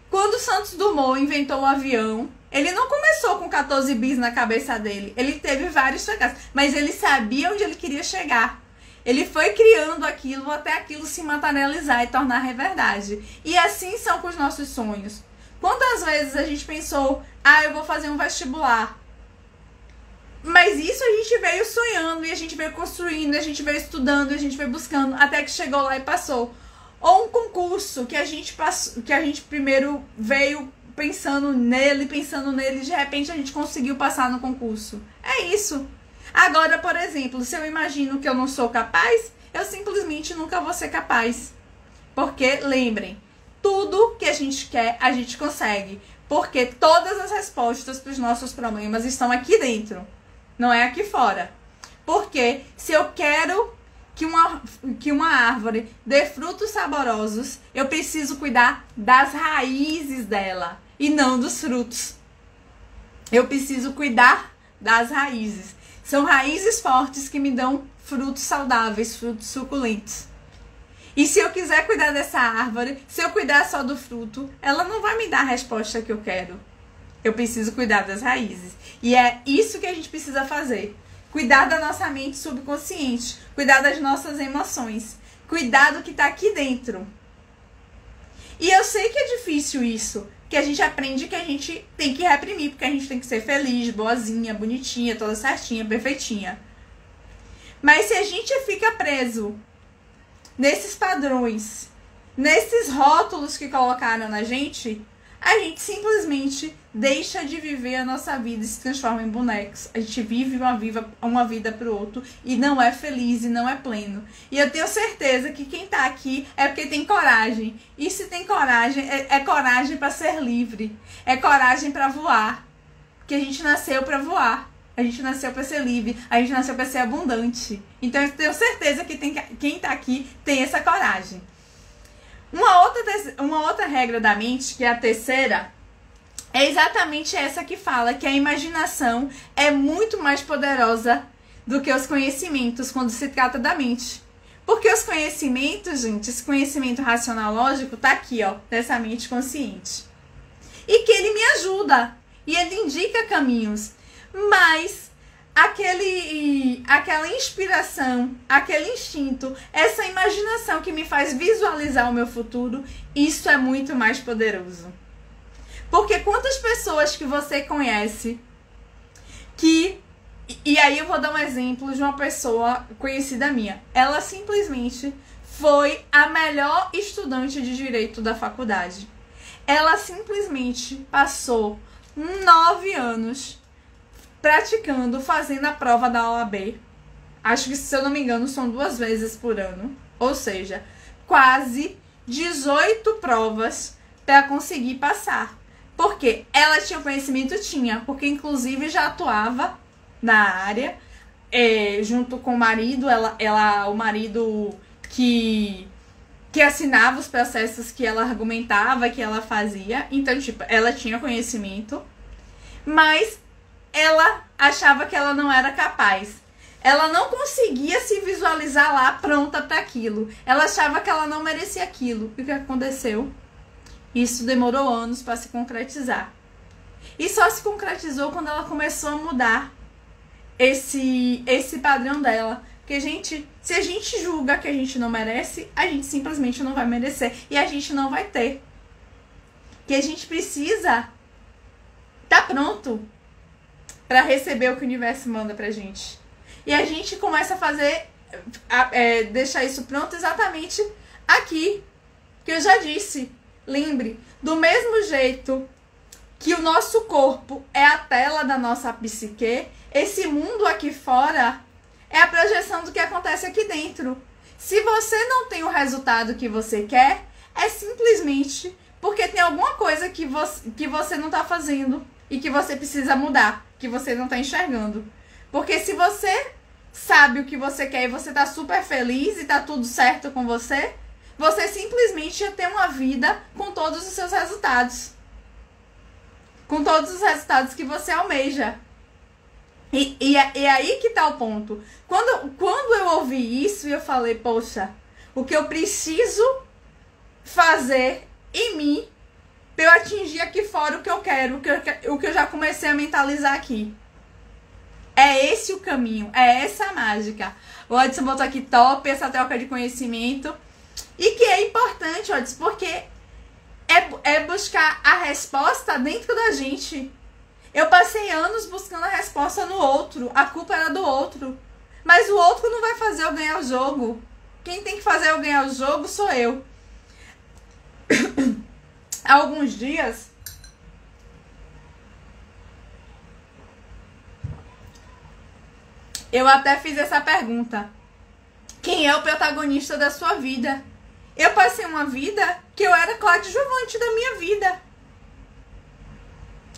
Quando Santos Dumont inventou o avião, ele não começou com 14 bis na cabeça dele. Ele teve vários fracassos, mas ele sabia onde ele queria chegar. Ele foi criando aquilo até aquilo se materializar e tornar verdade. E assim são com os nossos sonhos. Quantas vezes a gente pensou, eu vou fazer um vestibular. Mas isso a gente veio sonhando, e a gente veio construindo, e a gente veio estudando, e a gente veio buscando, até que chegou lá e passou. Ou um concurso que a gente primeiro veio pensando nele, e de repente a gente conseguiu passar no concurso. É isso. Agora, por exemplo, se eu imagino que eu não sou capaz, eu simplesmente nunca vou ser capaz. Porque, lembrem, tudo que a gente quer, a gente consegue. Porque todas as respostas para os nossos problemas estão aqui dentro, não é aqui fora. Porque se eu quero que uma árvore dê frutos saborosos, eu preciso cuidar das raízes dela e não dos frutos. Eu preciso cuidar das raízes. São raízes fortes que me dão frutos saudáveis, frutos suculentos. E se eu quiser cuidar dessa árvore, se eu cuidar só do fruto, ela não vai me dar a resposta que eu quero. Eu preciso cuidar das raízes. E é isso que a gente precisa fazer. Cuidar da nossa mente subconsciente. Cuidar das nossas emoções. Cuidar do que está aqui dentro. E eu sei que é difícil isso. Que a gente aprende que a gente tem que reprimir. Porque a gente tem que ser feliz, boazinha, bonitinha, toda certinha, perfeitinha. Mas se a gente fica preso nesses padrões, nesses rótulos que colocaram na gente, a gente simplesmente deixa de viver a nossa vida e se transforma em bonecos. A gente vive uma vida pro outro e não é feliz e não é pleno. E eu tenho certeza que quem tá aqui é porque tem coragem. E se tem coragem, é coragem para ser livre. É coragem para voar. Porque a gente nasceu para voar. A gente nasceu para ser livre. A gente nasceu para ser abundante. Então eu tenho certeza que quem tá aqui tem essa coragem. Uma outra regra da mente, que é a terceira, é exatamente essa que fala que a imaginação é muito mais poderosa do que os conhecimentos quando se trata da mente. Porque os conhecimentos, gente, esse conhecimento racional lógico tá aqui, ó, dessa mente consciente. E que ele me ajuda, e ele indica caminhos, mas aquela inspiração, aquele instinto, essa imaginação que me faz visualizar o meu futuro, isso é muito mais poderoso. Porque quantas pessoas que você conhece e aí eu vou dar um exemplo de uma pessoa conhecida minha. Ela simplesmente foi a melhor estudante de direito da faculdade. Ela simplesmente passou 9 anos praticando, fazendo a prova da OAB. Acho que, se eu não me engano, são 2 vezes por ano. Ou seja, quase 18 provas para conseguir passar. Porque ela tinha conhecimento? Tinha. Porque, inclusive, já atuava na área. Junto com o marido. O marido que assinava os processos que ela argumentava, que ela fazia. Então, tipo, ela tinha conhecimento. Mas ela achava que ela não era capaz. Ela não conseguia se visualizar lá pronta para aquilo. Ela achava que ela não merecia aquilo. E o que aconteceu? Isso demorou anos para se concretizar. E só se concretizou quando ela começou a mudar esse padrão dela. Porque, gente, se a gente julga que a gente não merece, a gente simplesmente não vai merecer. E a gente não vai ter. Que a gente precisa estar pronto para receber o que o universo manda pra gente. E a gente começa a fazer, deixar isso pronto exatamente aqui. Que eu já disse, lembre, do mesmo jeito que o nosso corpo é a tela da nossa psique, esse mundo aqui fora é a projeção do que acontece aqui dentro. Se você não tem o resultado que você quer, é simplesmente porque tem alguma coisa que você não tá fazendo e que você precisa mudar, que você não tá enxergando. Porque se você sabe o que você quer e você tá super feliz e tá tudo certo com você, você simplesmente ia ter uma vida com todos os seus resultados. Com todos os resultados que você almeja. E aí que tá o ponto. Quando eu ouvi isso, eu falei, poxa, o que eu preciso fazer em mim pra eu atingir aqui fora o que eu quero, o que eu já comecei a mentalizar aqui. É esse o caminho, é essa a mágica. O Odson botou aqui top, essa troca de conhecimento. E que é importante, Odson, porque é buscar a resposta dentro da gente. Eu passei anos buscando a resposta no outro. A culpa era do outro. Mas o outro não vai fazer eu ganhar o jogo. Quem tem que fazer eu ganhar o jogo sou eu. Há alguns dias, eu até fiz essa pergunta. Quem é o protagonista da sua vida? Eu passei uma vida que eu era coadjuvante da minha vida.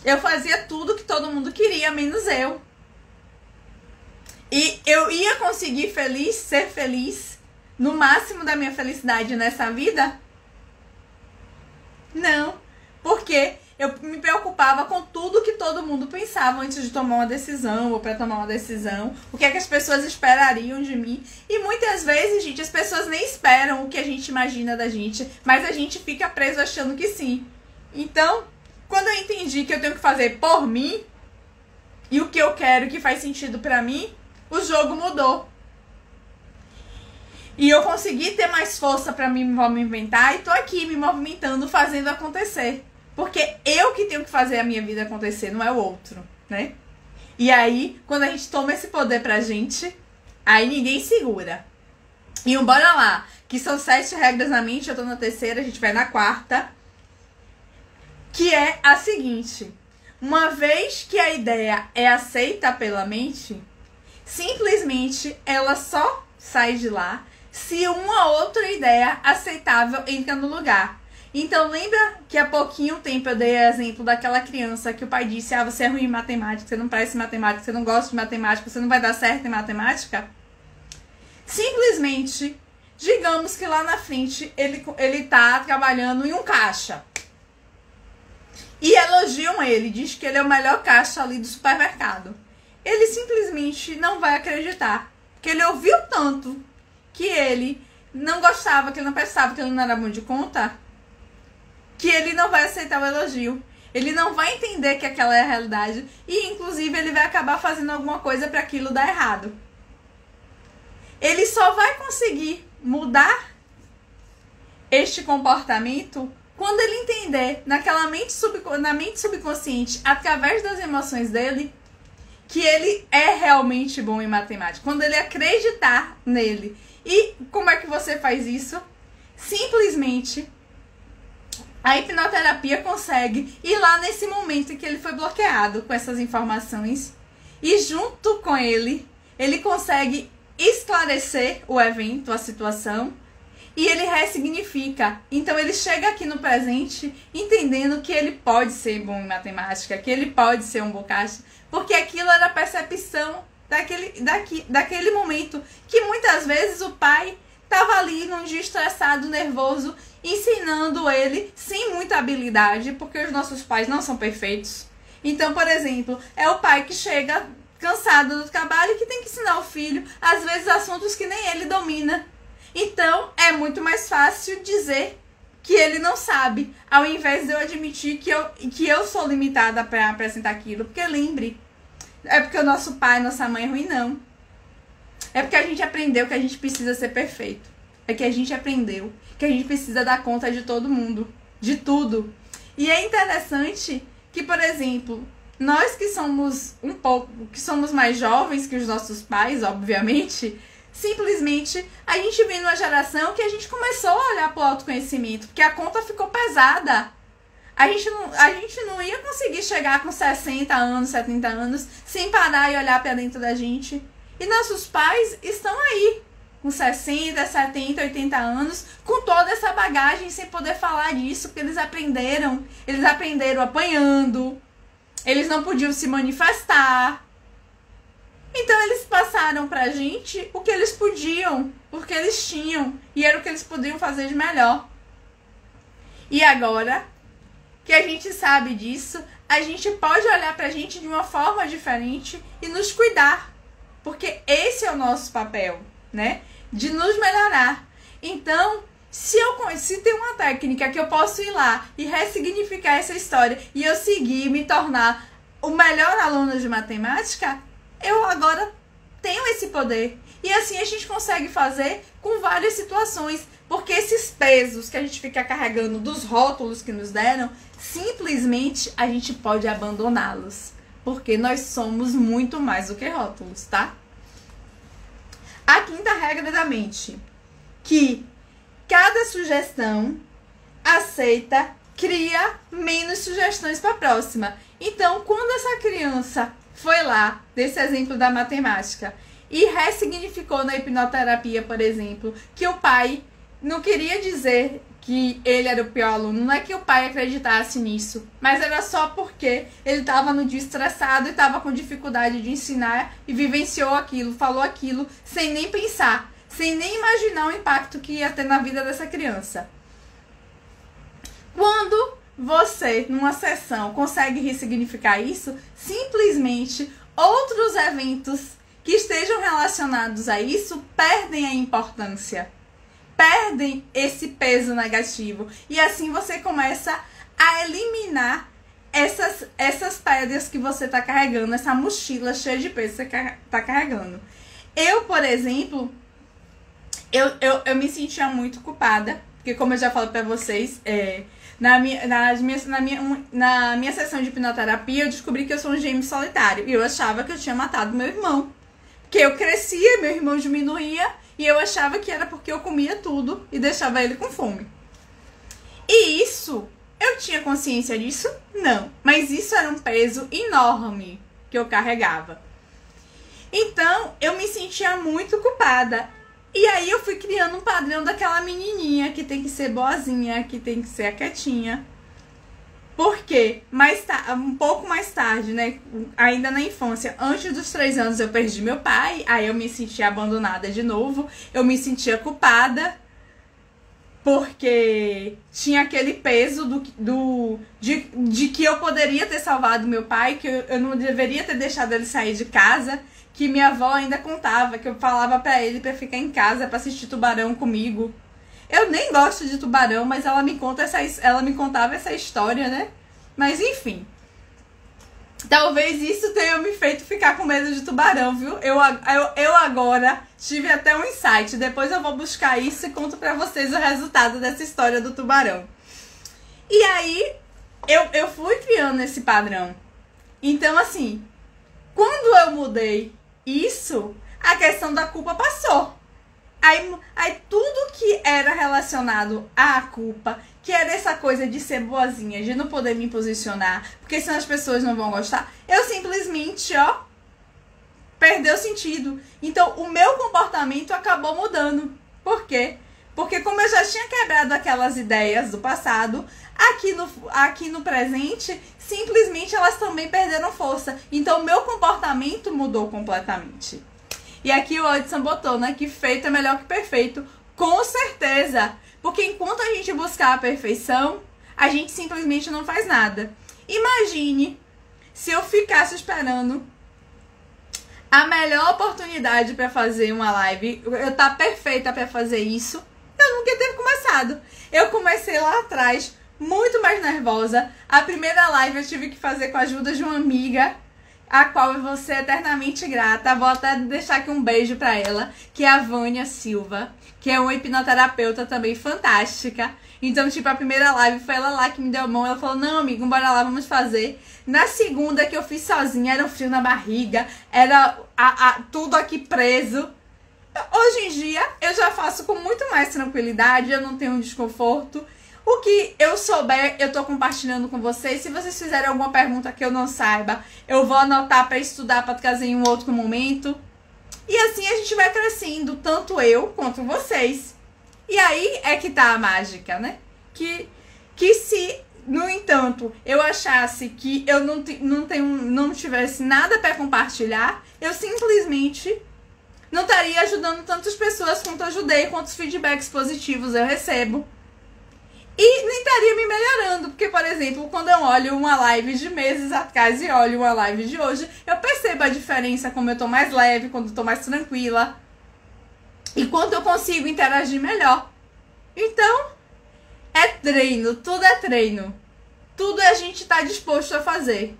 Eu fazia tudo que todo mundo queria, menos eu. E eu ia conseguir ser feliz, no máximo da minha felicidade nessa vida? Não, porque eu me preocupava com tudo que todo mundo pensava antes de tomar uma decisão ou para tomar uma decisão. O que é que as pessoas esperariam de mim? E muitas vezes, gente, as pessoas nem esperam o que a gente imagina da gente, mas a gente fica preso achando que sim. Então, quando eu entendi que eu tenho que fazer por mim e o que eu quero que faz sentido para mim, o jogo mudou. E eu consegui ter mais força para me movimentar e tô aqui me movimentando, fazendo acontecer. Porque eu que tenho que fazer a minha vida acontecer, não é o outro, né? E aí, quando a gente toma esse poder pra gente, aí ninguém segura. E bora lá, que são 7 regras na mente, eu tô na terceira, a gente vai na quarta. Que é a seguinte: uma vez que a ideia é aceita pela mente, simplesmente ela só sai de lá se uma outra ideia aceitável entra no lugar. Então lembra que há pouquinho tempo eu dei exemplo daquela criança que o pai disse: ah, você é ruim em matemática, você não presta em matemática, você não gosta de matemática, você não vai dar certo em matemática? Simplesmente, digamos que lá na frente ele tá trabalhando em um caixa. E elogiam ele, diz que ele é o melhor caixa ali do supermercado. Ele simplesmente não vai acreditar, porque ele ouviu tanto que ele não gostava, que ele não prestava, que ele não era bom de conta, que ele não vai aceitar o elogio. Ele não vai entender que aquela é a realidade e, inclusive, ele vai acabar fazendo alguma coisa para aquilo dar errado. Ele só vai conseguir mudar este comportamento quando ele entender na mente subconsciente, através das emoções dele, que ele é realmente bom em matemática. Quando ele acreditar nele. E como é que você faz isso? Simplesmente a hipnoterapia consegue ir lá nesse momento em que ele foi bloqueado com essas informações e junto com ele consegue esclarecer o evento, a situação, e ele ressignifica. Então ele chega aqui no presente entendendo que ele pode ser bom em matemática, que ele pode ser um bom caixa, porque aquilo era a percepção daquele momento, que muitas vezes o pai estava ali num dia estressado, nervoso, ensinando ele sem muita habilidade, porque os nossos pais não são perfeitos. Então, por exemplo, é o pai que chega cansado do trabalho e que tem que ensinar o filho, às vezes, assuntos que nem ele domina. Então, é muito mais fácil dizer que ele não sabe, ao invés de eu admitir que eu sou limitada para apresentar aquilo. Porque lembre, é porque o nosso pai, nossa mãe é ruim, não. É porque a gente aprendeu que a gente precisa ser perfeito. É que a gente aprendeu que a gente precisa dar conta de todo mundo, de tudo. E é interessante que, por exemplo, nós que somos que somos mais jovens que os nossos pais, obviamente, simplesmente a gente vem numa geração que a gente começou a olhar para o autoconhecimento, porque a conta ficou pesada. A gente não ia conseguir chegar com 60 anos, 70 anos, sem parar e olhar para dentro da gente. E nossos pais estão aí, com 60, 70, 80 anos, com toda essa bagagem, sem poder falar disso, porque eles aprenderam apanhando, eles não podiam se manifestar. Então eles passaram pra gente o que eles podiam, porque eles tinham, e era o que eles podiam fazer de melhor. E agora que a gente sabe disso, a gente pode olhar pra gente de uma forma diferente e nos cuidar, porque esse é o nosso papel, né? De nos melhorar. Então, se tem uma técnica que eu posso ir lá e ressignificar essa história e eu seguir e me tornar o melhor aluno de matemática, eu agora tenho esse poder. E assim a gente consegue fazer com várias situações. Porque esses pesos que a gente fica carregando dos rótulos que nos deram, simplesmente a gente pode abandoná-los. Porque nós somos muito mais do que rótulos, tá? A quinta regra da mente, que cada sugestão aceita, cria menos sugestões para a próxima. Então, quando essa criança foi lá, desse exemplo da matemática, e ressignificou na hipnoterapia, por exemplo, que o pai não queria dizer que ele era o pior aluno, não é que o pai acreditasse nisso, mas era só porque ele estava no dia estressado e estava com dificuldade de ensinar e vivenciou aquilo, falou aquilo, sem nem pensar, sem nem imaginar o impacto que ia ter na vida dessa criança. Quando você, numa sessão, consegue ressignificar isso, simplesmente outros eventos que estejam relacionados a isso perdem a importância, perdem esse peso negativo. E assim você começa a eliminar essas pedras que você está carregando, essa mochila cheia de peso que você está carregando. Eu, por exemplo, eu me sentia muito culpada, porque como eu já falei para vocês, na minha sessão de hipnoterapia, eu descobri que eu sou um gêmeo solitário. E eu achava que eu tinha matado meu irmão. Porque eu crescia, meu irmão diminuía, e eu achava que era porque eu comia tudo e deixava ele com fome. E isso, eu tinha consciência disso? Não. Mas isso era um peso enorme que eu carregava. Então, eu me sentia muito culpada. E aí eu fui criando um padrão daquela menininha que tem que ser boazinha, que tem que ser a quietinha. Porque um pouco mais tarde, né, ainda na infância, antes dos 3 anos eu perdi meu pai, aí eu me sentia abandonada de novo, eu me sentia culpada, porque tinha aquele peso de que eu poderia ter salvado meu pai, que eu não deveria ter deixado ele sair de casa, que minha avó ainda contava, que eu falava pra ele pra ficar em casa pra assistir Tubarão comigo. Eu nem gosto de Tubarão, mas ela me contava essa história, né? Mas enfim. Talvez isso tenha me feito ficar com medo de tubarão, viu? Eu agora tive até um insight. Depois eu vou buscar isso e conto pra vocês o resultado dessa história do tubarão. E aí, eu fui criando esse padrão. Então, assim, quando eu mudei isso, a questão da culpa passou. Aí tudo que era relacionado à culpa, que era essa coisa de ser boazinha, de não poder me posicionar, porque senão as pessoas não vão gostar, eu simplesmente, perdeu sentido. Então, o meu comportamento acabou mudando. Por quê? Porque como eu já tinha quebrado aquelas ideias do passado, aqui no presente, simplesmente elas também perderam força. Então, o meu comportamento mudou completamente. E aqui o Edson botou, né, que feito é melhor que perfeito. Com certeza. Porque enquanto a gente buscar a perfeição, a gente simplesmente não faz nada. Imagine se eu ficasse esperando a melhor oportunidade para fazer uma live, eu tá perfeita para fazer isso, eu nunca ia ter começado. Eu comecei lá atrás, muito mais nervosa. A primeira live eu tive que fazer com a ajuda de uma amiga, a qual eu vou ser eternamente grata. Vou até deixar aqui um beijo pra ela, que é a Vânia Silva, que é uma hipnoterapeuta também fantástica. Então, tipo, a primeira live foi ela lá que me deu a mão. Ela falou, não, amigo, bora lá, vamos fazer. Na segunda, que eu fiz sozinha, era um frio na barriga, era tudo aqui preso. Hoje em dia, eu já faço com muito mais tranquilidade, eu não tenho desconforto. O que eu souber, eu tô compartilhando com vocês. Se vocês fizerem alguma pergunta que eu não saiba, eu vou anotar para estudar, para trazer em um outro momento. E assim a gente vai crescendo, tanto eu quanto vocês. E aí é que tá a mágica, né? Que se, no entanto, eu achasse que eu não tivesse nada para compartilhar, eu simplesmente não estaria ajudando tantas pessoas quanto eu ajudei, quantos feedbacks positivos eu recebo. E nem estaria me melhorando, porque, por exemplo, quando eu olho uma live de meses atrás e olho uma live de hoje, eu percebo a diferença, como eu tô mais leve, quando eu tô mais tranquila, e quando eu consigo interagir melhor. Então, é treino, tudo é treino. Tudo a gente tá disposto a fazer.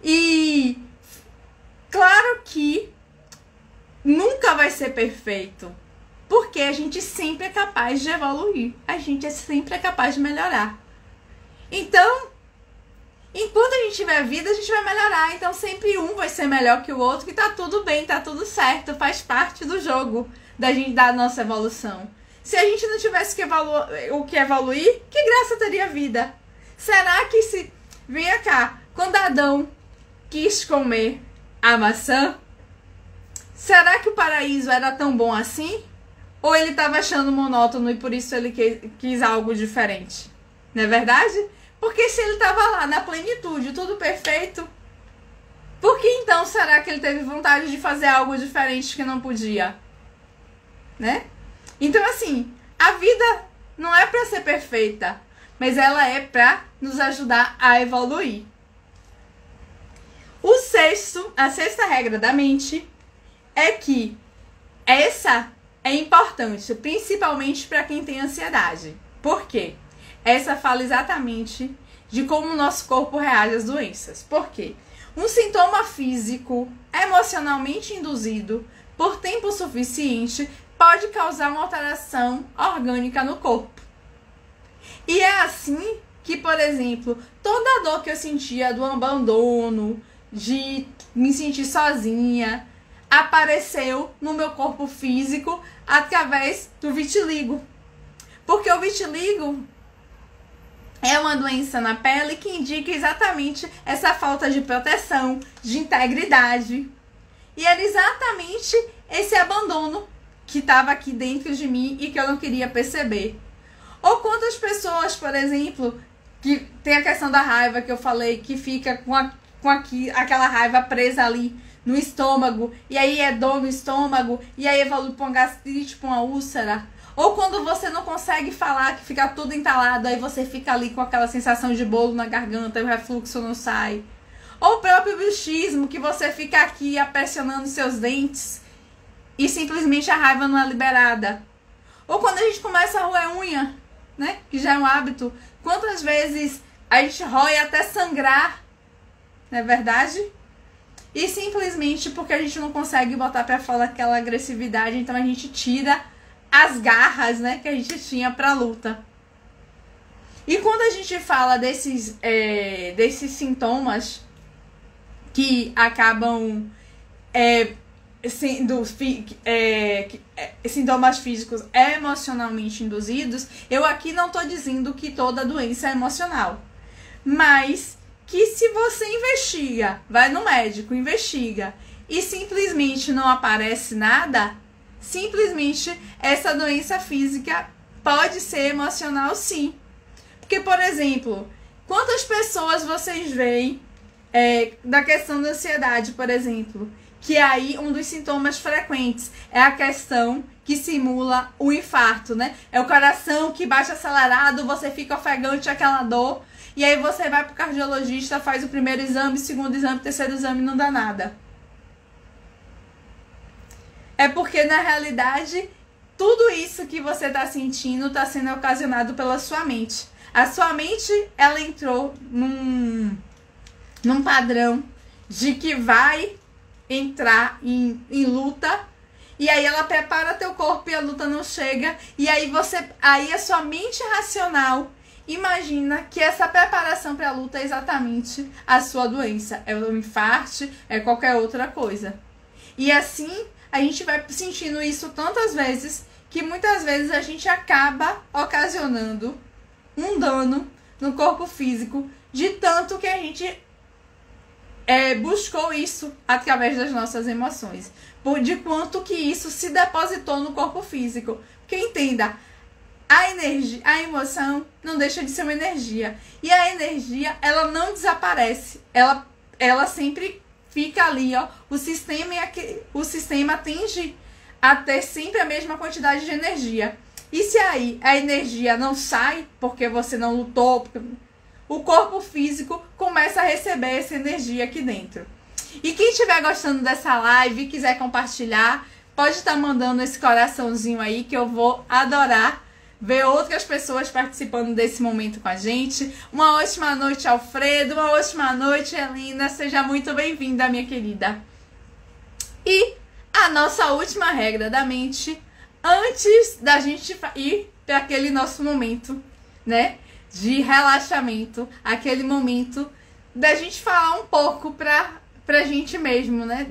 E, claro que nunca vai ser perfeito. Por Porque a gente sempre é capaz de evoluir. A gente sempre é capaz de melhorar. Então, enquanto a gente tiver vida, a gente vai melhorar. Então, sempre um vai ser melhor que o outro. E tá tudo bem, tá tudo certo. Faz parte do jogo da nossa evolução. Se a gente não tivesse o que evoluir, que graça teria a vida? Será que se... Venha cá. Quando Adão quis comer a maçã, será que o paraíso era tão bom assim? Ou ele estava achando monótono e por isso ele quis algo diferente? Não é verdade? Porque se ele estava lá na plenitude, tudo perfeito, por que então será que ele teve vontade de fazer algo diferente que não podia? Né? Então, assim, a vida não é para ser perfeita, mas ela é para nos ajudar a evoluir. A sexta regra da mente é que essa é importante, principalmente para quem tem ansiedade. Por quê? Essa fala exatamente de como o nosso corpo reage às doenças. Por quê? Um sintoma físico emocionalmente induzido por tempo suficiente pode causar uma alteração orgânica no corpo. E é assim que, por exemplo, toda a dor que eu sentia do abandono, de me sentir sozinha, apareceu no meu corpo físico através do vitiligo. Porque o vitiligo é uma doença na pele que indica exatamente essa falta de proteção, de integridade. E era exatamente esse abandono que estava aqui dentro de mim e que eu não queria perceber. Ou quantas pessoas, por exemplo, que tem a questão da raiva que eu falei, que fica com aquela raiva presa ali no estômago, e aí é dor no estômago, e aí evolui para uma gastrite, para uma úlcera. Ou quando você não consegue falar, que fica tudo entalado, aí você fica ali com aquela sensação de bolo na garganta e o refluxo não sai. Ou o próprio bruxismo, que você fica aqui pressionando seus dentes e simplesmente a raiva não é liberada. Ou quando a gente começa a roer unha, né? Que já é um hábito. Quantas vezes a gente rói até sangrar, não é verdade? E simplesmente porque a gente não consegue botar pra fora aquela agressividade, então a gente tira as garras, né, que a gente tinha pra luta. E quando a gente fala desses sintomas que acabam sendo sintomas físicos emocionalmente induzidos, eu aqui não tô dizendo que toda doença é emocional, mas que se você investiga, vai no médico, investiga e simplesmente não aparece nada, simplesmente essa doença física pode ser emocional, sim. Porque, por exemplo, quantas pessoas vocês veem da questão da ansiedade, por exemplo, que aí um dos sintomas frequentes é a questão que simula o infarto, né? É o coração que bate acelerado, você fica ofegante, aquela dor, e aí você vai pro cardiologista, faz o primeiro exame, segundo exame, terceiro exame, não dá nada. É porque, na realidade, tudo isso que você tá sentindo tá sendo ocasionado pela sua mente. A sua mente, ela entrou num padrão de que vai entrar em luta, e aí ela prepara teu corpo e a luta não chega, e aí a sua mente racional imagina que essa preparação para a luta é exatamente a sua doença, é um infarto, é qualquer outra coisa. E assim a gente vai sentindo isso tantas vezes que muitas vezes a gente acaba ocasionando um dano no corpo físico de tanto que a gente buscou isso através das nossas emoções, de quanto que isso se depositou no corpo físico. Porque entenda, a energia, a emoção não deixa de ser uma energia, e a energia, ela não desaparece, ela sempre fica ali, ó. O sistema tende a ter sempre a mesma quantidade de energia. E se aí a energia não sai porque você não lutou, o corpo físico começa a receber essa energia aqui dentro. E quem estiver gostando dessa live e quiser compartilhar, pode estar mandando esse coraçãozinho aí, que eu vou adorar ver outras pessoas participando desse momento com a gente. Uma ótima noite, Alfredo. Uma ótima noite, Helena. Seja muito bem-vinda, minha querida. E a nossa última regra da mente, antes da gente ir para aquele nosso momento, né, de relaxamento, aquele momento da gente falar um pouco pra gente mesmo, né,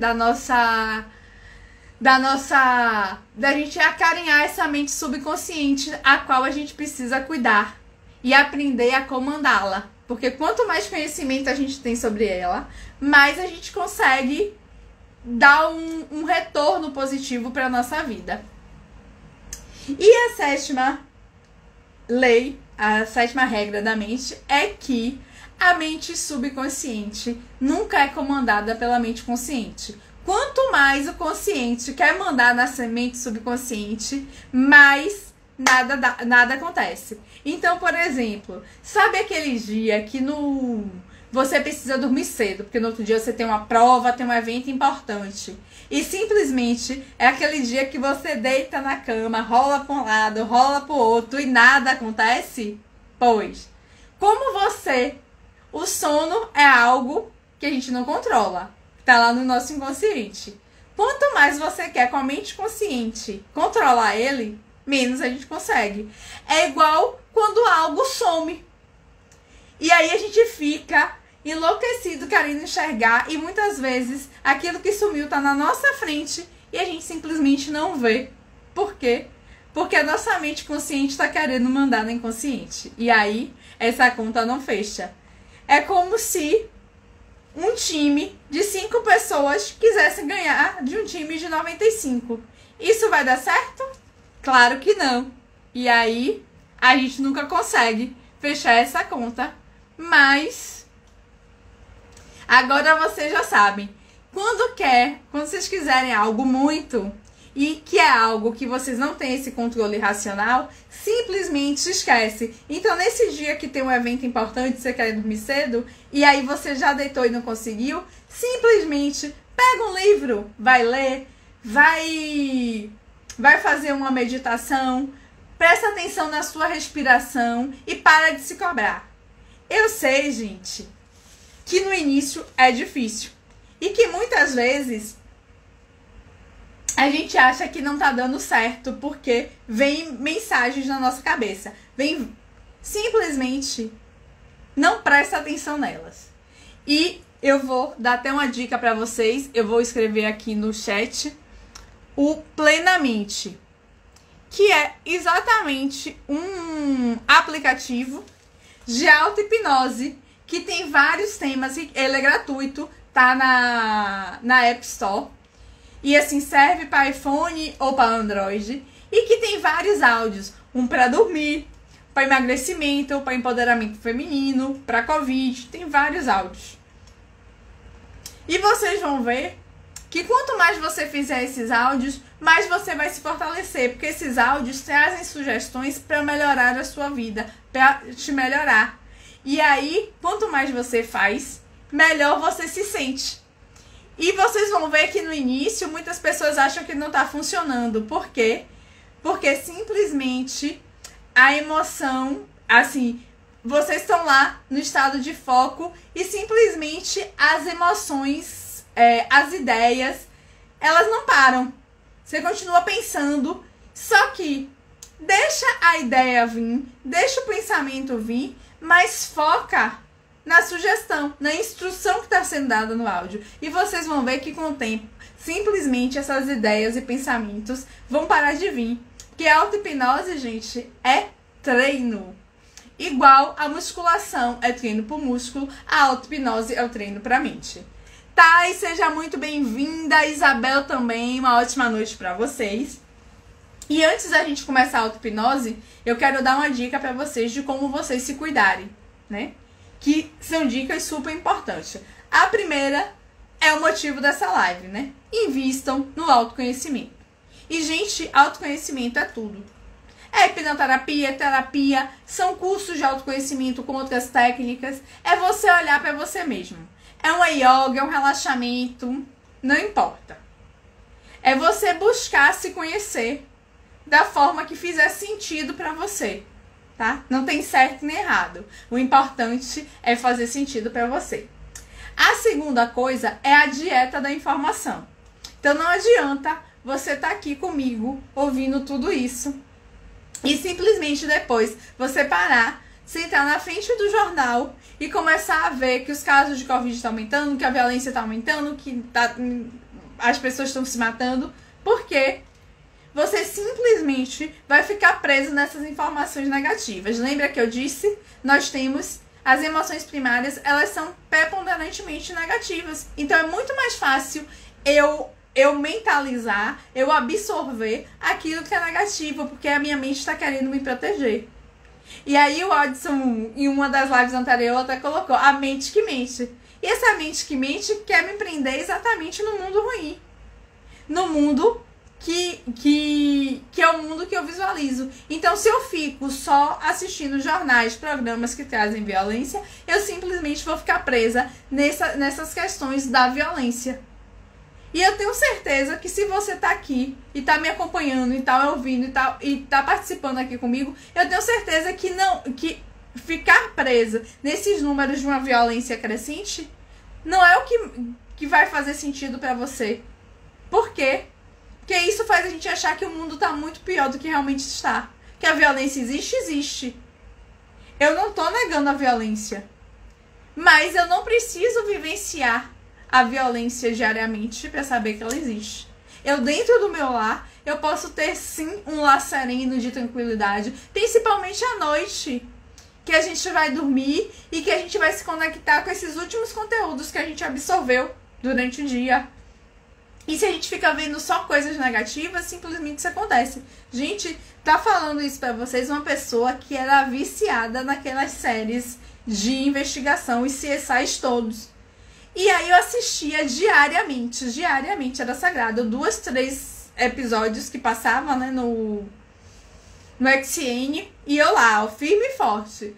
da gente acarinhar essa mente subconsciente a qual a gente precisa cuidar e aprender a comandá-la, porque quanto mais conhecimento a gente tem sobre ela, mais a gente consegue dar um retorno positivo para nossa vida. E a sétima lei, a sétima regra da mente é que a mente subconsciente nunca é comandada pela mente consciente. Quanto mais o consciente quer mandar na mente subconsciente, mais nada acontece. Então, por exemplo, sabe aquele dia que você precisa dormir cedo, porque no outro dia você tem uma prova, tem um evento importante. E simplesmente é aquele dia que você deita na cama, rola para um lado, rola para o outro e nada acontece? Pois, o sono é algo que a gente não controla. Tá lá no nosso inconsciente. Quanto mais você quer com a mente consciente controlar ele, menos a gente consegue. É igual quando algo some. E aí a gente fica enlouquecido querendo enxergar e muitas vezes aquilo que sumiu tá na nossa frente e a gente simplesmente não vê. Por quê? Porque a nossa mente consciente está querendo mandar no inconsciente. E aí essa conta não fecha. É como se um time de 5 pessoas quisesse ganhar de um time de 95. Isso vai dar certo? Claro que não. E aí, a gente nunca consegue fechar essa conta. Mas, agora vocês já sabem. Quando vocês quiserem algo muito e que é algo que vocês não têm esse controle racional, simplesmente esquece. Então, nesse dia que tem um evento importante, você quer dormir cedo, e aí você já deitou e não conseguiu, simplesmente pega um livro, vai ler, vai fazer uma meditação, presta atenção na sua respiração e para de se cobrar. Eu sei, gente, que no início é difícil e que muitas vezes a gente acha que não tá dando certo porque vem mensagens na nossa cabeça. Simplesmente não presta atenção nelas. E eu vou dar até uma dica para vocês. Eu vou escrever aqui no chat o Plenamente, que é exatamente um aplicativo de auto-hipnose que tem vários temas. Ele é gratuito, tá na App Store. E assim, serve para iPhone ou para Android. E que tem vários áudios. Um para dormir, para emagrecimento, para empoderamento feminino, para Covid. Tem vários áudios. E vocês vão ver que quanto mais você fizer esses áudios, mais você vai se fortalecer. Porque esses áudios trazem sugestões para melhorar a sua vida, para te melhorar. E aí, quanto mais você faz, melhor você se sente. E vocês vão ver que no início muitas pessoas acham que não está funcionando. Por quê? Porque simplesmente a emoção, assim, vocês estão lá no estado de foco e simplesmente as emoções, as ideias, elas não param. Você continua pensando, só que deixa a ideia vir, deixa o pensamento vir, mas foca na sugestão, na instrução que está sendo dada no áudio. E vocês vão ver que com o tempo, simplesmente essas ideias e pensamentos vão parar de vir. Porque a auto-hipnose, gente, é treino. Igual a musculação é treino para o músculo, a auto-hipnose é o treino para a mente. Tá, e seja muito bem-vinda, Isabel também, uma ótima noite para vocês. E antes da gente começar a auto-hipnose, eu quero dar uma dica para vocês de como vocês se cuidarem, né? Que são dicas super importantes. A primeira é o motivo dessa live, né? Invistam no autoconhecimento. E, gente, autoconhecimento é tudo. É hipnoterapia, terapia, são cursos de autoconhecimento com outras técnicas. É você olhar para você mesmo. É uma yoga, é um relaxamento, não importa. É você buscar se conhecer da forma que fizer sentido para você. Tá? Não tem certo nem errado. O importante é fazer sentido para você. A segunda coisa é a dieta da informação. Então não adianta você tá aqui comigo, ouvindo tudo isso. E simplesmente depois você parar, sentar na frente do jornal e começar a ver que os casos de Covid estão aumentando, que a violência está aumentando, que as pessoas estão se matando. Por quê? Você simplesmente vai ficar preso nessas informações negativas. Lembra que eu disse? Nós temos as emoções primárias, elas são preponderantemente negativas. Então é muito mais fácil eu mentalizar, eu absorver aquilo que é negativo, porque a minha mente está querendo me proteger. E aí o Odson, em uma das lives anteriores, até colocou a mente que mente. E essa mente que mente quer me prender exatamente no mundo ruim. No mundo que é o mundo que eu visualizo. Então, se eu fico só assistindo jornais, programas que trazem violência, eu simplesmente vou ficar presa nessas questões da violência. E eu tenho certeza que se você tá aqui e tá me acompanhando e tá me ouvindo e tá participando aqui comigo, eu tenho certeza que ficar presa nesses números de uma violência crescente não é o que vai fazer sentido pra você. Por quê? Porque isso faz a gente achar que o mundo tá muito pior do que realmente está. Que a violência existe. Eu não tô negando a violência. Mas eu não preciso vivenciar a violência diariamente para saber que ela existe. Eu, dentro do meu lar, eu posso ter sim um lar sereno de tranquilidade, principalmente à noite, que a gente vai dormir e que a gente vai se conectar com esses últimos conteúdos que a gente absorveu durante o dia. E se a gente fica vendo só coisas negativas, simplesmente isso acontece. Gente, tá falando isso pra vocês uma pessoa que era viciada naquelas séries de investigação e CSIs todos. E aí eu assistia diariamente, era sagrado, 2, 3 episódios que passavam, né, no XN, e eu lá, ó, firme e forte.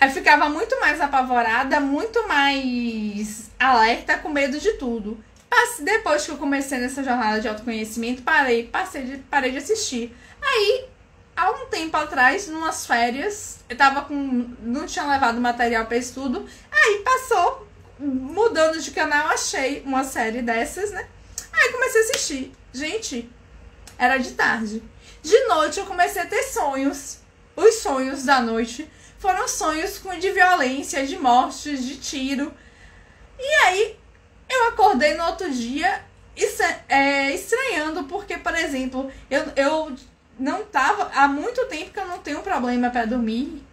Eu ficava muito mais apavorada, muito mais alerta, com medo de tudo. Depois que eu comecei nessa jornada de autoconhecimento, parei de assistir. Aí, há um tempo atrás, numas férias, eu não tinha levado material para estudo, aí passou, mudando de canal, achei uma série dessas, né? Aí comecei a assistir. Gente, era de tarde. De noite eu comecei a ter sonhos. Os sonhos da noite foram sonhos de violência, de mortes, de tiro. E aí eu acordei no outro dia estranhando, porque, por exemplo, eu não tava... Há muito tempo que eu não tenho problema para dormir.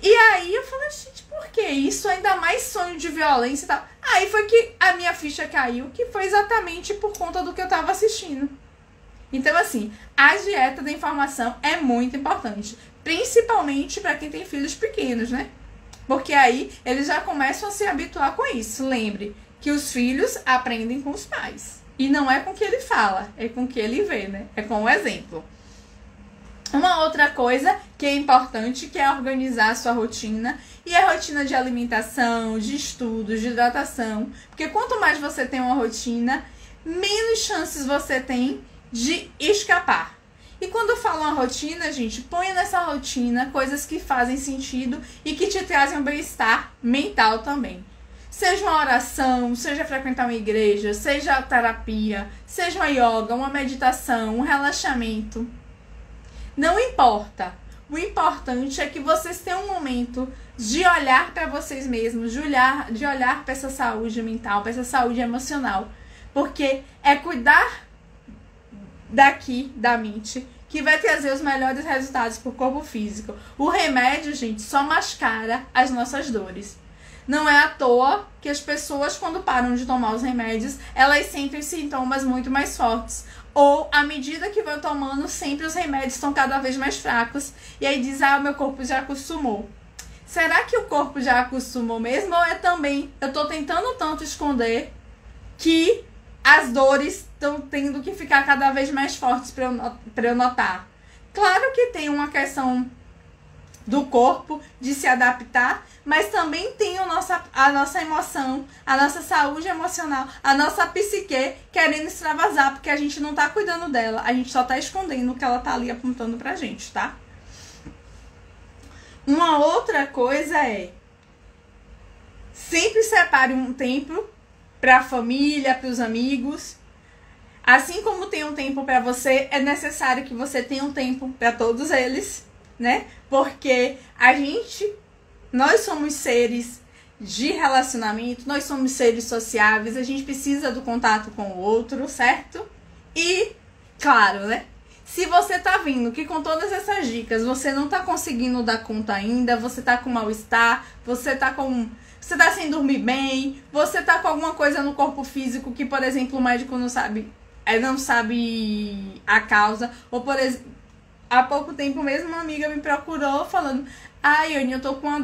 E aí eu falei, gente, por que isso? Ainda mais sonho de violência e tal. Aí foi que a minha ficha caiu, que foi exatamente por conta do que eu tava assistindo. Então, assim, a dieta da informação é muito importante. Principalmente para quem tem filhos pequenos, né? Porque aí eles já começam a se habituar com isso. Lembre que os filhos aprendem com os pais. E não é com o que ele fala, é com o que ele vê, né? É com o exemplo. Uma outra coisa que é importante, que é organizar a sua rotina. E a rotina de alimentação, de estudos, de hidratação. Porque quanto mais você tem uma rotina, menos chances você tem de escapar. E quando eu falo uma rotina, gente, ponha nessa rotina coisas que fazem sentido e que te trazem um bem-estar mental também. Seja uma oração, seja frequentar uma igreja, seja a terapia, seja uma yoga, uma meditação, um relaxamento. Não importa. O importante é que vocês tenham um momento de olhar para vocês mesmos, de olhar para essa saúde mental, para essa saúde emocional. Porque é cuidar daqui, da mente, que vai trazer os melhores resultados para o corpo físico. O remédio, gente, só mascara as nossas dores. Não é à toa que as pessoas, quando param de tomar os remédios, elas sentem sintomas muito mais fortes. Ou, à medida que vão tomando, sempre os remédios estão cada vez mais fracos. E aí diz, o meu corpo já acostumou. Será que o corpo já acostumou mesmo? Ou é também, eu tô tentando tanto esconder que as dores estão tendo que ficar cada vez mais fortes para eu notar? Claro que tem uma questão do corpo de se adaptar, mas também tem a nossa emoção, a nossa saúde emocional, a nossa psique querendo extravasar, porque a gente não tá cuidando dela, a gente só tá escondendo o que ela tá ali apontando pra gente, tá? Uma outra coisa é, sempre separe um tempo pra família, pros amigos. Assim como tem um tempo para você, é necessário que você tenha um tempo para todos eles, né? Porque nós somos seres de relacionamento, nós somos seres sociáveis, a gente precisa do contato com o outro, certo? E, claro, né? Se você tá vendo que com todas essas dicas você não tá conseguindo dar conta ainda, você tá com mal-estar, você tá sem dormir bem, você tá com alguma coisa no corpo físico que, por exemplo, o médico não sabe a causa, ou por exemplo, há pouco tempo mesmo uma amiga me procurou falando: ai, Anny, eu tô com uma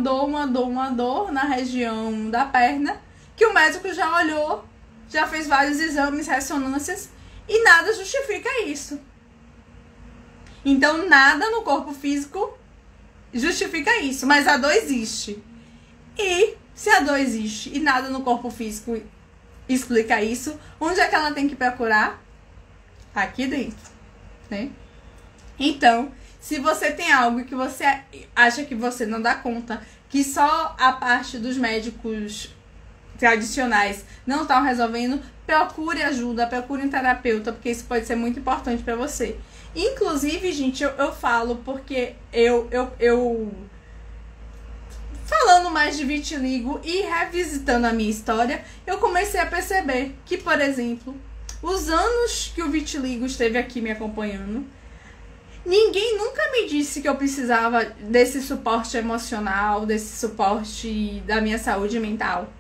dor na região da perna, que o médico já olhou, já fez vários exames, ressonâncias, e nada justifica isso. Então, nada no corpo físico justifica isso, mas a dor existe. E se a dor existe e nada no corpo físico explica isso, onde é que ela tem que procurar? Aqui dentro, né? Então, se você tem algo que você acha que você não dá conta, que só a parte dos médicos tradicionais não estão resolvendo, procure ajuda, procure um terapeuta, porque isso pode ser muito importante para você. Inclusive, gente, eu falo porque eu falando mais de vitiligo e revisitando a minha história, eu comecei a perceber que, por exemplo, os anos que o vitiligo esteve aqui me acompanhando, ninguém nunca me disse que eu precisava desse suporte emocional, desse suporte da minha saúde mental.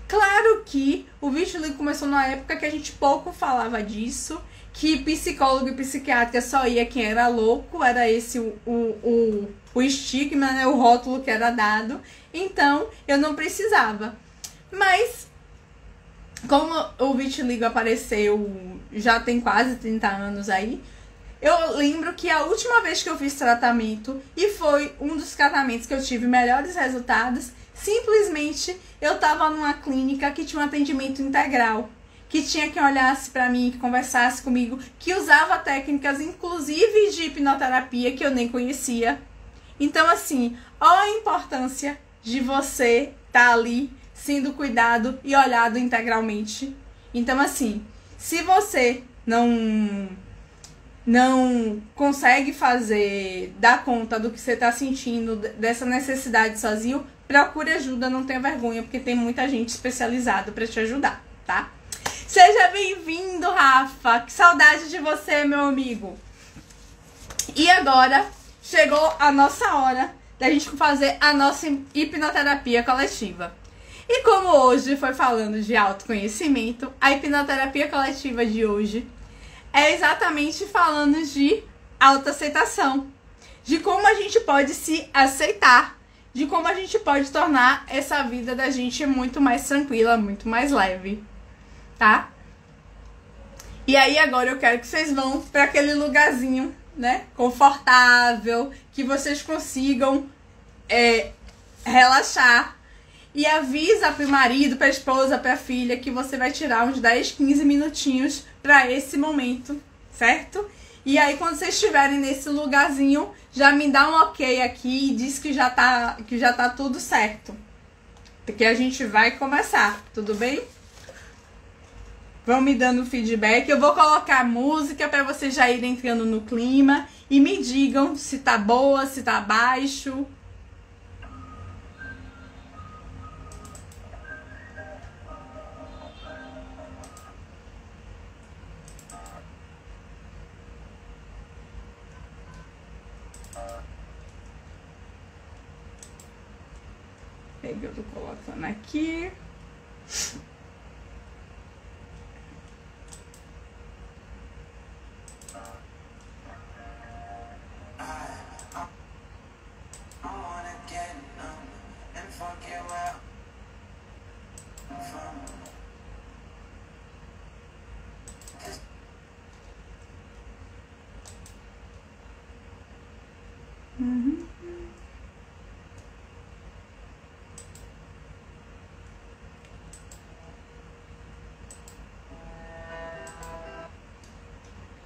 Claro que o vitiligo começou numa época que a gente pouco falava disso, que psicólogo e psiquiatra só ia quem era louco, era esse o estigma, né, o rótulo que era dado. Então, eu não precisava. Mas, como o vitiligo apareceu já tem quase 30 anos aí, eu lembro que a última vez que eu fiz tratamento, e foi um dos tratamentos que eu tive melhores resultados, simplesmente eu tava numa clínica que tinha um atendimento integral, que tinha quem olhasse pra mim, que conversasse comigo, que usava técnicas inclusive de hipnoterapia que eu nem conhecia. Então, assim, olha a importância de você estar ali sendo cuidado e olhado integralmente. Então, assim, se você não consegue dar conta do que você está sentindo, dessa necessidade sozinho, procure ajuda, não tenha vergonha, porque tem muita gente especializada para te ajudar, tá? Seja bem-vindo, Rafa! Que saudade de você, meu amigo! E agora chegou a nossa hora da gente fazer a nossa hipnoterapia coletiva. E como hoje foi falando de autoconhecimento, a hipnoterapia coletiva de hoje é exatamente falando de autoaceitação, de como a gente pode se aceitar, de como a gente pode tornar essa vida da gente muito mais tranquila, muito mais leve, tá? E aí agora eu quero que vocês vão para aquele lugarzinho, né, confortável, que vocês consigam relaxar, e avisa pro marido, pra esposa, pra filha que você vai tirar uns 10, 15 minutinhos pra esse momento, certo? E aí quando vocês estiverem nesse lugarzinho, já me dá um ok aqui e diz que já tá tudo certo, porque a gente vai começar, tudo bem? Vão me dando feedback, eu vou colocar música pra vocês já irem entrando no clima e me digam se tá boa, se tá baixo. Eu tô colocando aqui.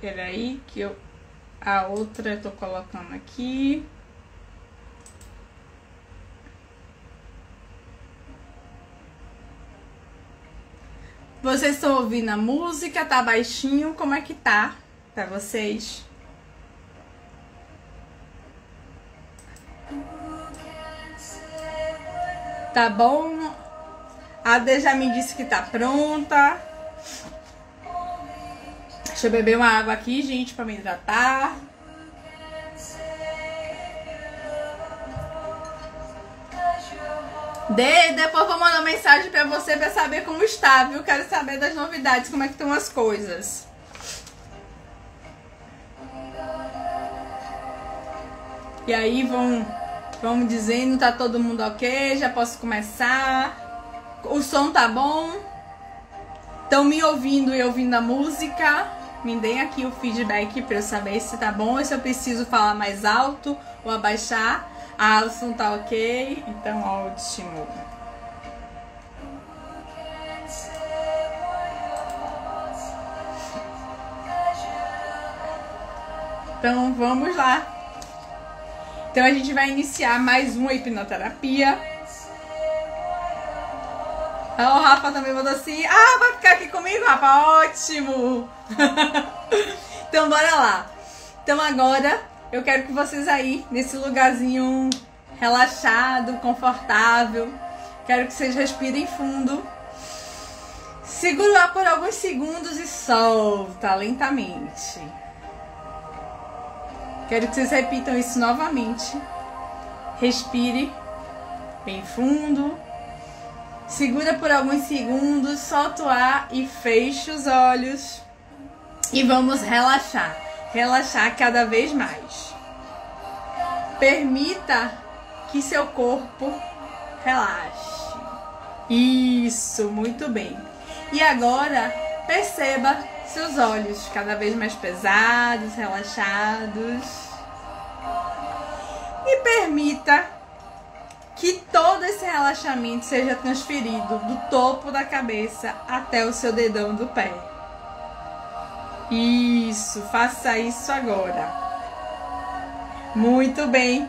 Peraí, que a outra eu tô colocando aqui. Vocês estão ouvindo a música? Tá baixinho? Como é que tá pra vocês? Tá bom? A Ade já me disse que tá pronta. Deixa eu beber uma água aqui, gente, pra me hidratar. Depois vou mandar mensagem pra você pra saber como está, viu? Quero saber das novidades, como é que estão as coisas. E aí vão dizendo, tá todo mundo ok? Já posso começar? O som tá bom? Estão me ouvindo e ouvindo a música? Me deem aqui o feedback pra eu saber se tá bom ou se eu preciso falar mais alto ou abaixar. Ah, o som tá ok? Então, ótimo. Então, vamos lá. Então, a gente vai iniciar mais uma hipnoterapia. O Rafa também mandou assim. Ah, vai ficar aqui comigo, Rafa? Ótimo! Então, bora lá. Então, agora... eu quero que vocês aí, nesse lugarzinho relaxado, confortável, quero que vocês respirem fundo. Segura por alguns segundos e solta lentamente. Quero que vocês repitam isso novamente. Respire bem fundo. Segura por alguns segundos, solta o ar e fecha os olhos. E vamos relaxar. Relaxar cada vez mais. Permita que seu corpo relaxe. Isso, muito bem. E agora, perceba seus olhos cada vez mais pesados, relaxados. E permita que todo esse relaxamento seja transferido do topo da cabeça até o seu dedão do pé. Isso, faça isso agora. Muito bem.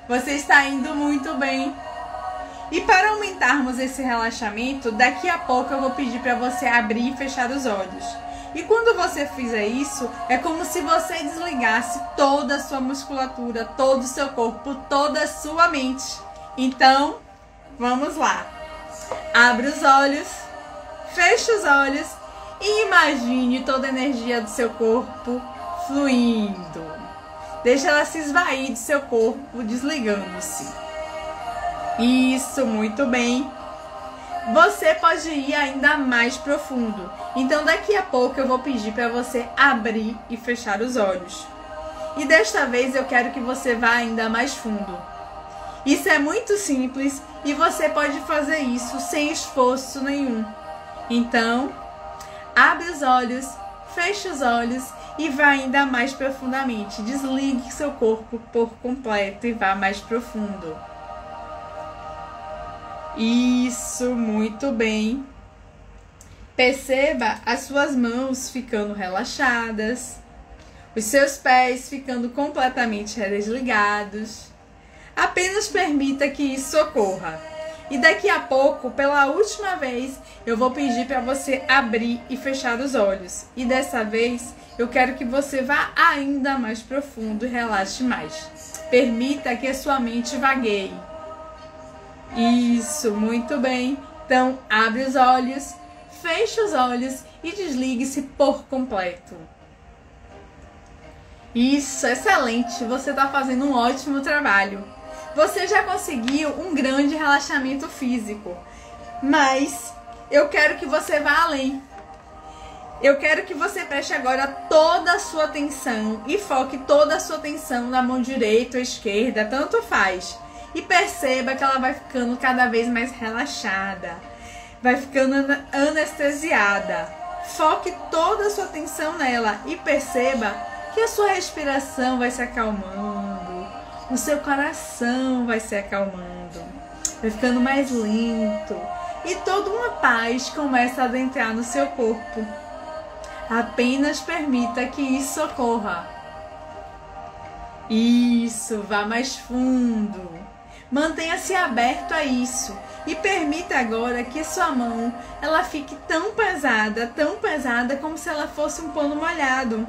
Você está indo muito bem. E para aumentarmos esse relaxamento, daqui a pouco eu vou pedir para você abrir e fechar os olhos. E quando você fizer isso, é como se você desligasse toda a sua musculatura, todo o seu corpo, toda a sua mente. Então, vamos lá. Abre os olhos, fecha os olhos. E imagine toda a energia do seu corpo fluindo. Deixa ela se esvair do seu corpo, desligando-se. Isso, muito bem. Você pode ir ainda mais profundo. Então daqui a pouco eu vou pedir para você abrir e fechar os olhos. E desta vez eu quero que você vá ainda mais fundo. Isso é muito simples e você pode fazer isso sem esforço nenhum. Então... abre os olhos, feche os olhos e vá ainda mais profundamente. Desligue seu corpo por completo e vá mais profundo. Isso, muito bem. Perceba as suas mãos ficando relaxadas, os seus pés ficando completamente desligados. Apenas permita que isso ocorra. E daqui a pouco, pela última vez, eu vou pedir para você abrir e fechar os olhos. E dessa vez, eu quero que você vá ainda mais profundo e relaxe mais. Permita que a sua mente vagueie. Isso, muito bem. Então, abre os olhos, feche os olhos e desligue-se por completo. Isso, excelente. Você está fazendo um ótimo trabalho. Você já conseguiu um grande relaxamento físico, mas eu quero que você vá além. Eu quero que você preste agora toda a sua atenção e foque toda a sua atenção na mão direita ou esquerda, tanto faz. E perceba que ela vai ficando cada vez mais relaxada, vai ficando anestesiada. Foque toda a sua atenção nela e perceba que a sua respiração vai se acalmando. O seu coração vai se acalmando, vai ficando mais lento e toda uma paz começa a adentrar no seu corpo. Apenas permita que isso ocorra. Isso, vá mais fundo. Mantenha-se aberto a isso e permita agora que sua mão ela fique tão pesada como se ela fosse um pano molhado,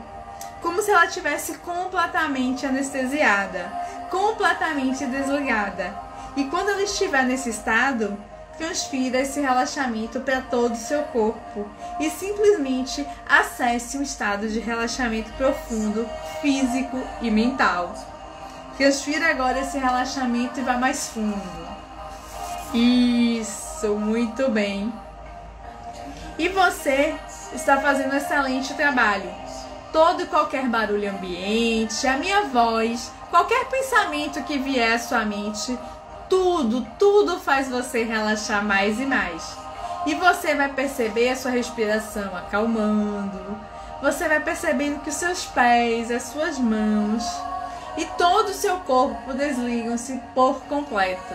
como se ela estivesse completamente anestesiada, completamente desligada. E quando ela estiver nesse estado, transfira esse relaxamento para todo o seu corpo e simplesmente acesse um estado de relaxamento profundo, físico e mental. Transfira agora esse relaxamento e vá mais fundo. Isso, muito bem. E você está fazendo um excelente trabalho. Todo e qualquer barulho ambiente, a minha voz, qualquer pensamento que vier à sua mente, tudo faz você relaxar mais e mais. E você vai perceber a sua respiração acalmando. Você vai percebendo que os seus pés, as suas mãos e todo o seu corpo desligam-se por completo.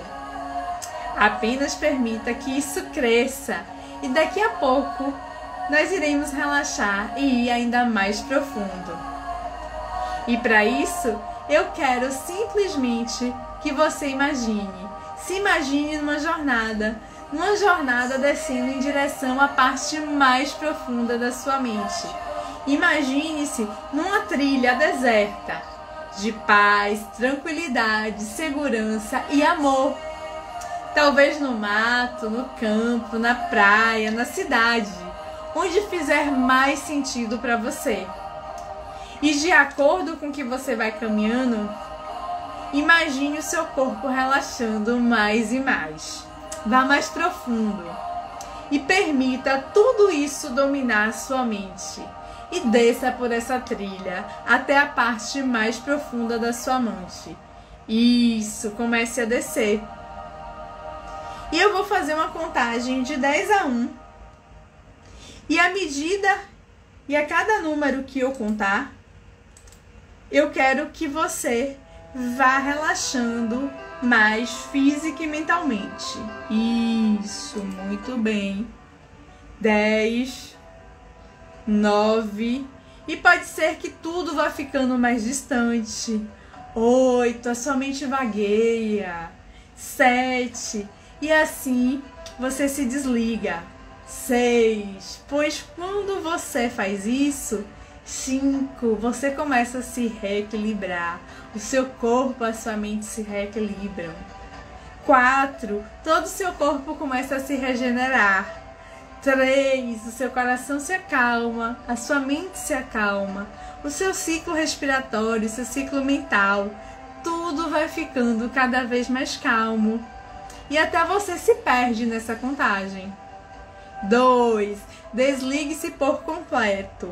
Apenas permita que isso cresça e daqui a pouco nós iremos relaxar e ir ainda mais profundo. E para isso, eu quero simplesmente que você se imagine numa jornada descendo em direção à parte mais profunda da sua mente. Imagine-se numa trilha deserta, de paz, tranquilidade, segurança e amor. Talvez no mato, no campo, na praia, na cidade, onde fizer mais sentido para você. E de acordo com que você vai caminhando, imagine o seu corpo relaxando mais e mais. Vá mais profundo e permita tudo isso dominar sua mente. E desça por essa trilha até a parte mais profunda da sua mente. Isso, comece a descer. E eu vou fazer uma contagem de 10 a 1. E à medida e a cada número que eu contar, eu quero que você vá relaxando mais física e mentalmente. Isso, muito bem. 10, 9, e pode ser que tudo vá ficando mais distante. 8, a sua mente vagueia. 7, e assim você se desliga. 6, pois quando você faz isso, 5, você começa a se reequilibrar. O seu corpo, a sua mente se reequilibram. 4, todo o seu corpo começa a se regenerar. 3, o seu coração se acalma, a sua mente se acalma, o seu ciclo respiratório, o seu ciclo mental, tudo vai ficando cada vez mais calmo. E até você se perde nessa contagem. 2, desligue-se por completo.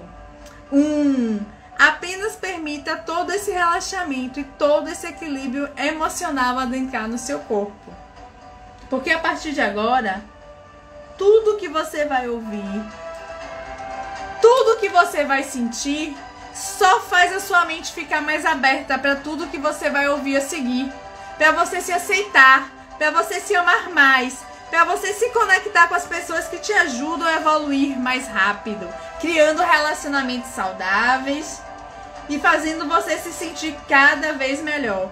1, apenas permita todo esse relaxamento e todo esse equilíbrio emocional adentrar no seu corpo. Porque a partir de agora, tudo que você vai ouvir, tudo que você vai sentir, só faz a sua mente ficar mais aberta para tudo que você vai ouvir a seguir. Para você se aceitar, para você se amar mais, para você se conectar com as pessoas que te ajudam a evoluir mais rápido, criando relacionamentos saudáveis e fazendo você se sentir cada vez melhor.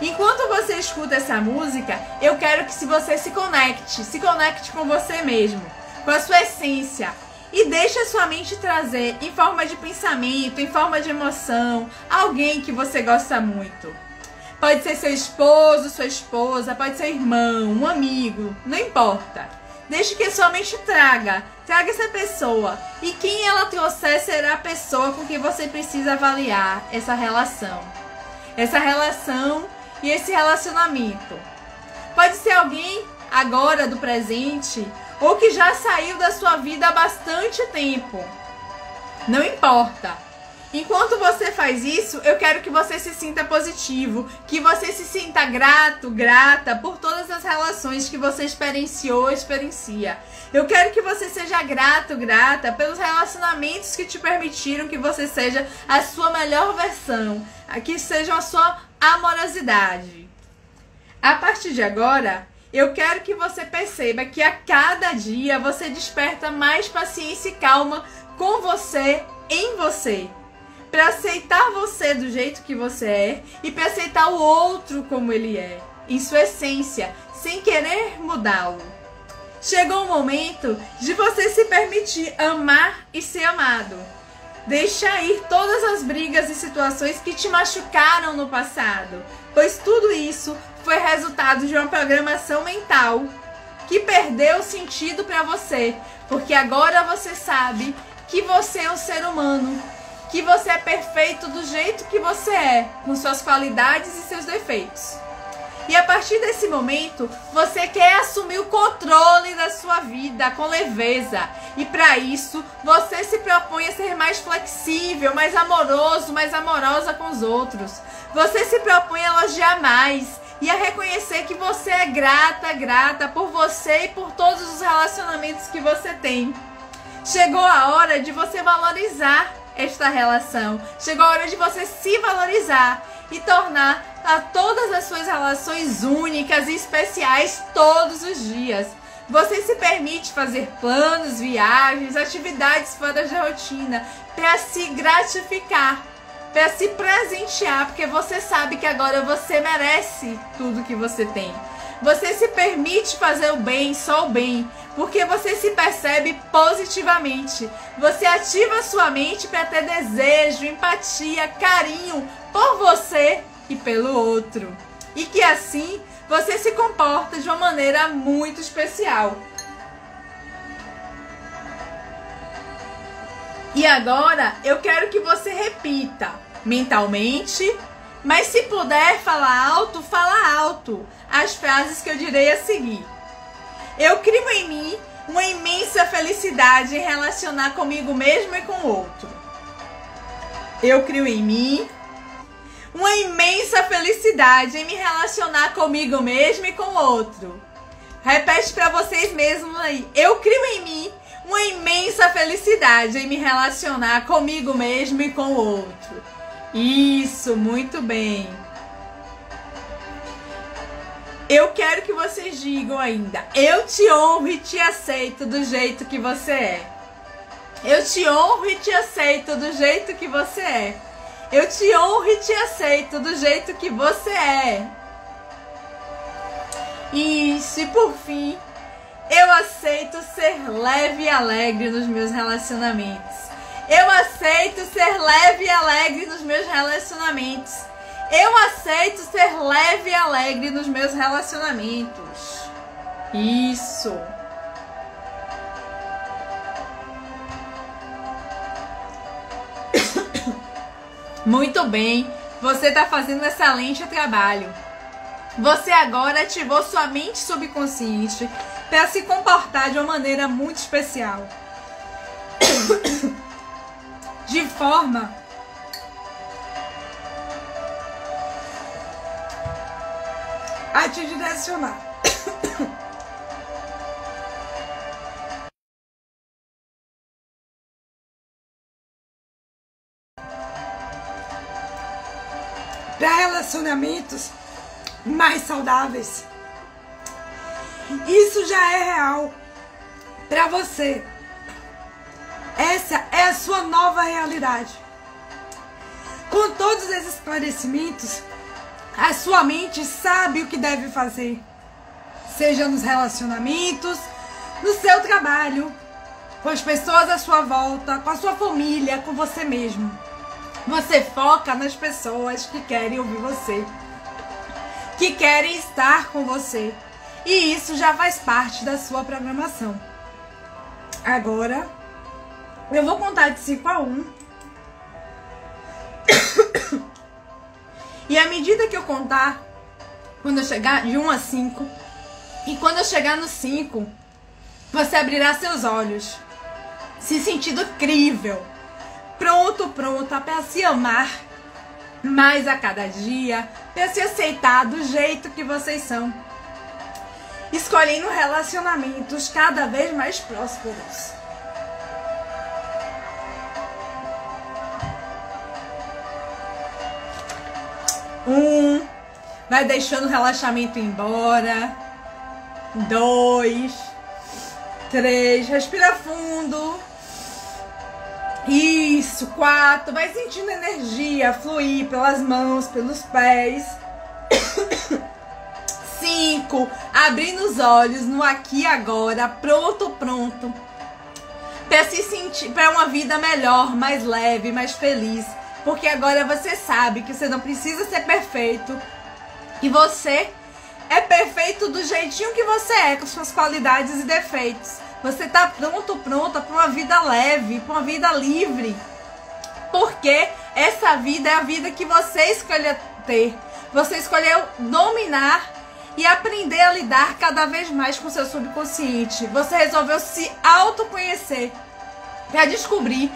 Enquanto você escuta essa música, eu quero que você se conecte com você mesmo, com a sua essência, e deixe a sua mente trazer em forma de pensamento, em forma de emoção, alguém que você gosta muito. Pode ser seu esposo, sua esposa, pode ser irmão, um amigo, não importa. Deixe que a sua mente traga essa pessoa, e quem ela trouxer será a pessoa com quem você precisa avaliar essa relação e esse relacionamento. Pode ser alguém agora do presente ou que já saiu da sua vida há bastante tempo. Não importa. Enquanto você faz isso, eu quero que você se sinta positivo, que você se sinta grato, grata por todas as relações que você experiencia. Eu quero que você seja grato, grata pelos relacionamentos que te permitiram que você seja a sua melhor versão, que sejam a sua amorosidade. A partir de agora, eu quero que você perceba que a cada dia você desperta mais paciência e calma com você, em você. Para aceitar você do jeito que você é e para aceitar o outro como ele é. em sua essência, sem querer mudá-lo. Chegou o momento de você se permitir amar e ser amado. Deixa ir todas as brigas e situações que te machucaram no passado, pois tudo isso foi resultado de uma programação mental que perdeu o sentido para você, porque agora você sabe que você é um ser humano, que você é perfeito do jeito que você é, com suas qualidades e seus defeitos. E a partir desse momento, você quer assumir o controle da sua vida com leveza. E para isso, você se propõe a ser mais flexível, mais amoroso, mais amorosa com os outros. Você se propõe a elogiar mais e a reconhecer que você é grata por você e por todos os relacionamentos que você tem. Chegou a hora de você valorizar esta relação. Chegou a hora de você se valorizar e tornar todas as suas relações únicas e especiais todos os dias. Você se permite fazer planos, viagens, atividades fora da rotina para se gratificar, para se presentear, porque você sabe que agora você merece tudo que você tem. Você se permite fazer o bem, só o bem, porque você se percebe positivamente. Você ativa a sua mente para ter desejo, empatia, carinho por você e pelo outro. E que assim você se comporta de uma maneira muito especial. E agora eu quero que você repita mentalmente, mas se puder falar alto, fala alto as frases que eu direi a seguir. Eu crio em mim uma imensa felicidade em relacionar comigo mesmo e com o outro. Eu crio em mim uma imensa felicidade em me relacionar comigo mesmo e com o outro. Repete para vocês mesmos aí. Eu crio em mim uma imensa felicidade em me relacionar comigo mesmo e com o outro. Isso, muito bem. Eu quero que vocês digam ainda. Eu te honro e te aceito do jeito que você é. Eu te honro e te aceito do jeito que você é. Eu te honro e te aceito do jeito que você é. Isso, e por fim, eu aceito ser leve e alegre nos meus relacionamentos. Eu aceito ser leve e alegre nos meus relacionamentos. Eu aceito ser leve e alegre nos meus relacionamentos. Isso. Muito bem. Você está fazendo um excelente trabalho. Você agora ativou sua mente subconsciente para se comportar de uma maneira muito especial. De forma a te direcionar. Para relacionamentos mais saudáveis. Isso já é real para você. Essa é a sua nova realidade. Com todos esses esclarecimentos, a sua mente sabe o que deve fazer. Seja nos relacionamentos, no seu trabalho, com as pessoas à sua volta, com a sua família, com você mesmo. Você foca nas pessoas que querem ouvir você, que querem estar com você. E isso já faz parte da sua programação. Agora, eu vou contar de 5 a 1. E à medida que eu contar, quando eu chegar de 1 a 5, e quando eu chegar no 5, você abrirá seus olhos, se sentindo incrível, pronta para se amar mais a cada dia, para se aceitar do jeito que vocês são, escolhendo relacionamentos cada vez mais prósperos. Vai deixando o relaxamento embora. 2, 3, respira fundo. Isso, 4, vai sentindo energia fluir pelas mãos, pelos pés. afinco, abrindo os olhos no aqui e agora, pronto, para se sentir, para uma vida melhor, mais leve, mais feliz, porque agora você sabe que você não precisa ser perfeito, e você é perfeito do jeitinho que você é, com suas qualidades e defeitos. Você tá pronta para uma vida leve, para uma vida livre, porque essa vida é a vida que você escolheu ter. Você escolheu dominar e aprender a lidar cada vez mais com seu subconsciente. Você resolveu se autoconhecer para descobrir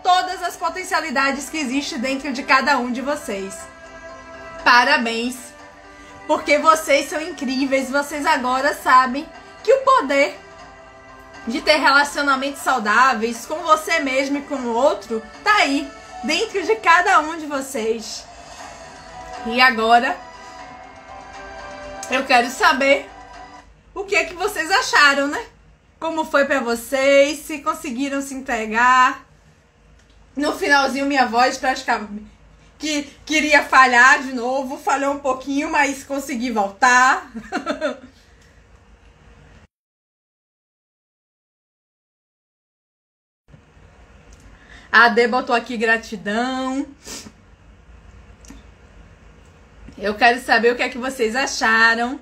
todas as potencialidades que existem dentro de cada um de vocês. Parabéns, porque vocês são incríveis. Vocês agora sabem que o poder de ter relacionamentos saudáveis com você mesmo e com o outro tá aí, dentro de cada um de vocês. E agora eu quero saber o que é que vocês acharam, né? Como foi pra vocês, se conseguiram se entregar. No finalzinho minha voz praticamente que queria falhar de novo, falhou um pouquinho, mas consegui voltar. A Dê botou aqui gratidão. Eu quero saber o que é que vocês acharam.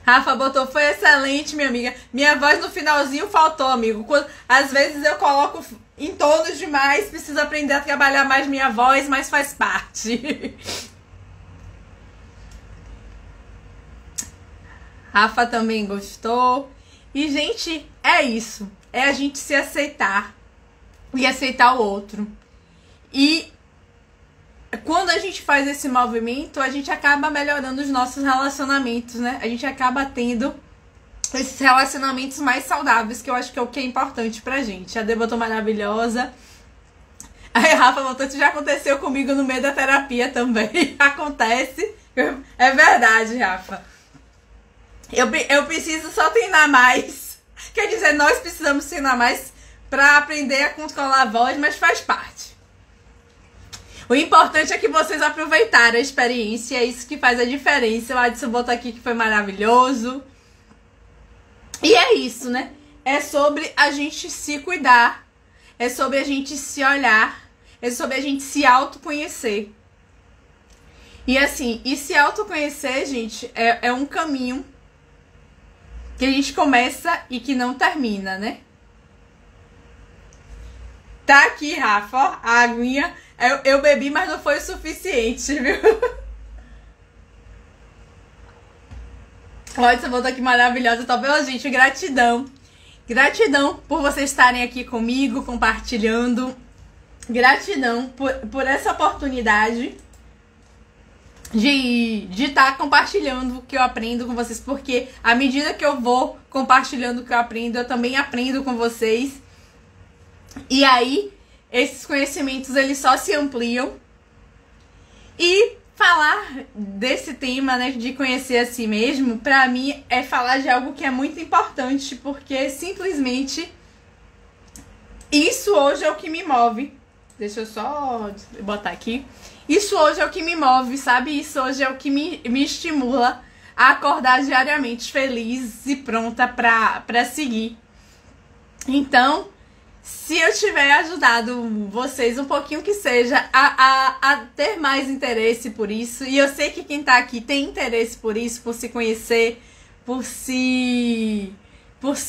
Rafa botou, foi excelente, minha amiga. Minha voz no finalzinho faltou, amigo. Às vezes eu coloco em tonos demais, preciso aprender a trabalhar mais minha voz, mas faz parte. Rafa também gostou. E, gente, é isso. É a gente se aceitar e aceitar o outro. E quando a gente faz esse movimento, a gente acaba melhorando os nossos relacionamentos, né? A gente acaba tendo esses relacionamentos mais saudáveis, que eu acho que é o que é importante pra gente. A Dê botou maravilhosa. Aí a Rafa botou, isso já aconteceu comigo no meio da terapia também. Acontece. É verdade, Rafa. Eu preciso só treinar mais. Quer dizer, nós precisamos treinar mais pra aprender a controlar a voz, mas faz parte. O importante é que vocês aproveitaram a experiência, é isso que faz a diferença. O Adson botou aqui que foi maravilhoso. E é isso, né? É sobre a gente se cuidar, é sobre a gente se olhar, é sobre a gente se autoconhecer. E assim, e se autoconhecer, gente, é um caminho que a gente começa e que não termina, né? Tá aqui, Rafa, ó, a aguinha. Eu bebi, mas não foi o suficiente, viu? Olha, essa volta aqui maravilhosa. Tá vendo, gente? Gratidão. Gratidão por vocês estarem aqui comigo, compartilhando. Gratidão por essa oportunidade de estar compartilhando o que eu aprendo com vocês. Porque à medida que eu vou compartilhando o que eu aprendo, eu também aprendo com vocês. E aí esses conhecimentos, eles só se ampliam. E falar desse tema, né, de conhecer a si mesmo, pra mim é falar de algo que é muito importante, porque simplesmente isso hoje é o que me move. Deixa eu só botar aqui. Isso hoje é o que me move, sabe? Isso hoje é o que me estimula a acordar diariamente feliz e pronta pra seguir. Então, se eu tiver ajudado vocês um pouquinho que seja a ter mais interesse por isso, e eu sei que quem tá aqui tem interesse por isso, por se conhecer, por se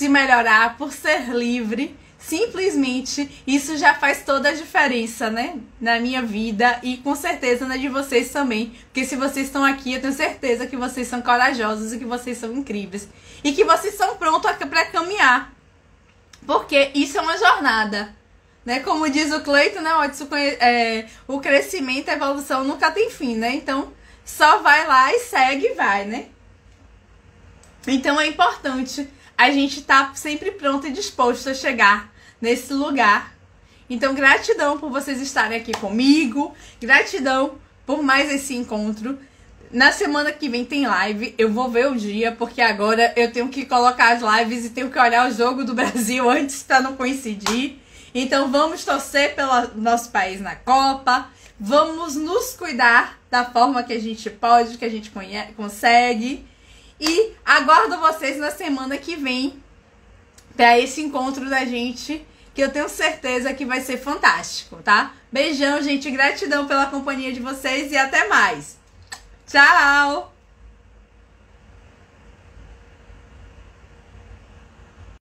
melhorar, por ser livre, simplesmente isso já faz toda a diferença, né? Na minha vida e com certeza na de vocês também. Porque se vocês estão aqui, eu tenho certeza que vocês são corajosos e que vocês são incríveis. E que vocês são prontos para caminhar. Porque isso é uma jornada, né? Como diz o Cleiton, né? O crescimento, a evolução nunca tem fim, né? Então, só vai lá e segue e vai, né? Então, é importante a gente estar sempre pronto e disposto a chegar nesse lugar. Então, gratidão por vocês estarem aqui comigo. Gratidão por mais esse encontro. Na semana que vem tem live, eu vou ver o dia, porque agora eu tenho que colocar as lives e tenho que olhar o jogo do Brasil antes para não coincidir. Então vamos torcer pelo nosso país na Copa, vamos nos cuidar da forma que a gente pode, que a gente consegue. E aguardo vocês na semana que vem para esse encontro da gente, que eu tenho certeza que vai ser fantástico, tá? Beijão, gente, gratidão pela companhia de vocês e até mais. Tchau!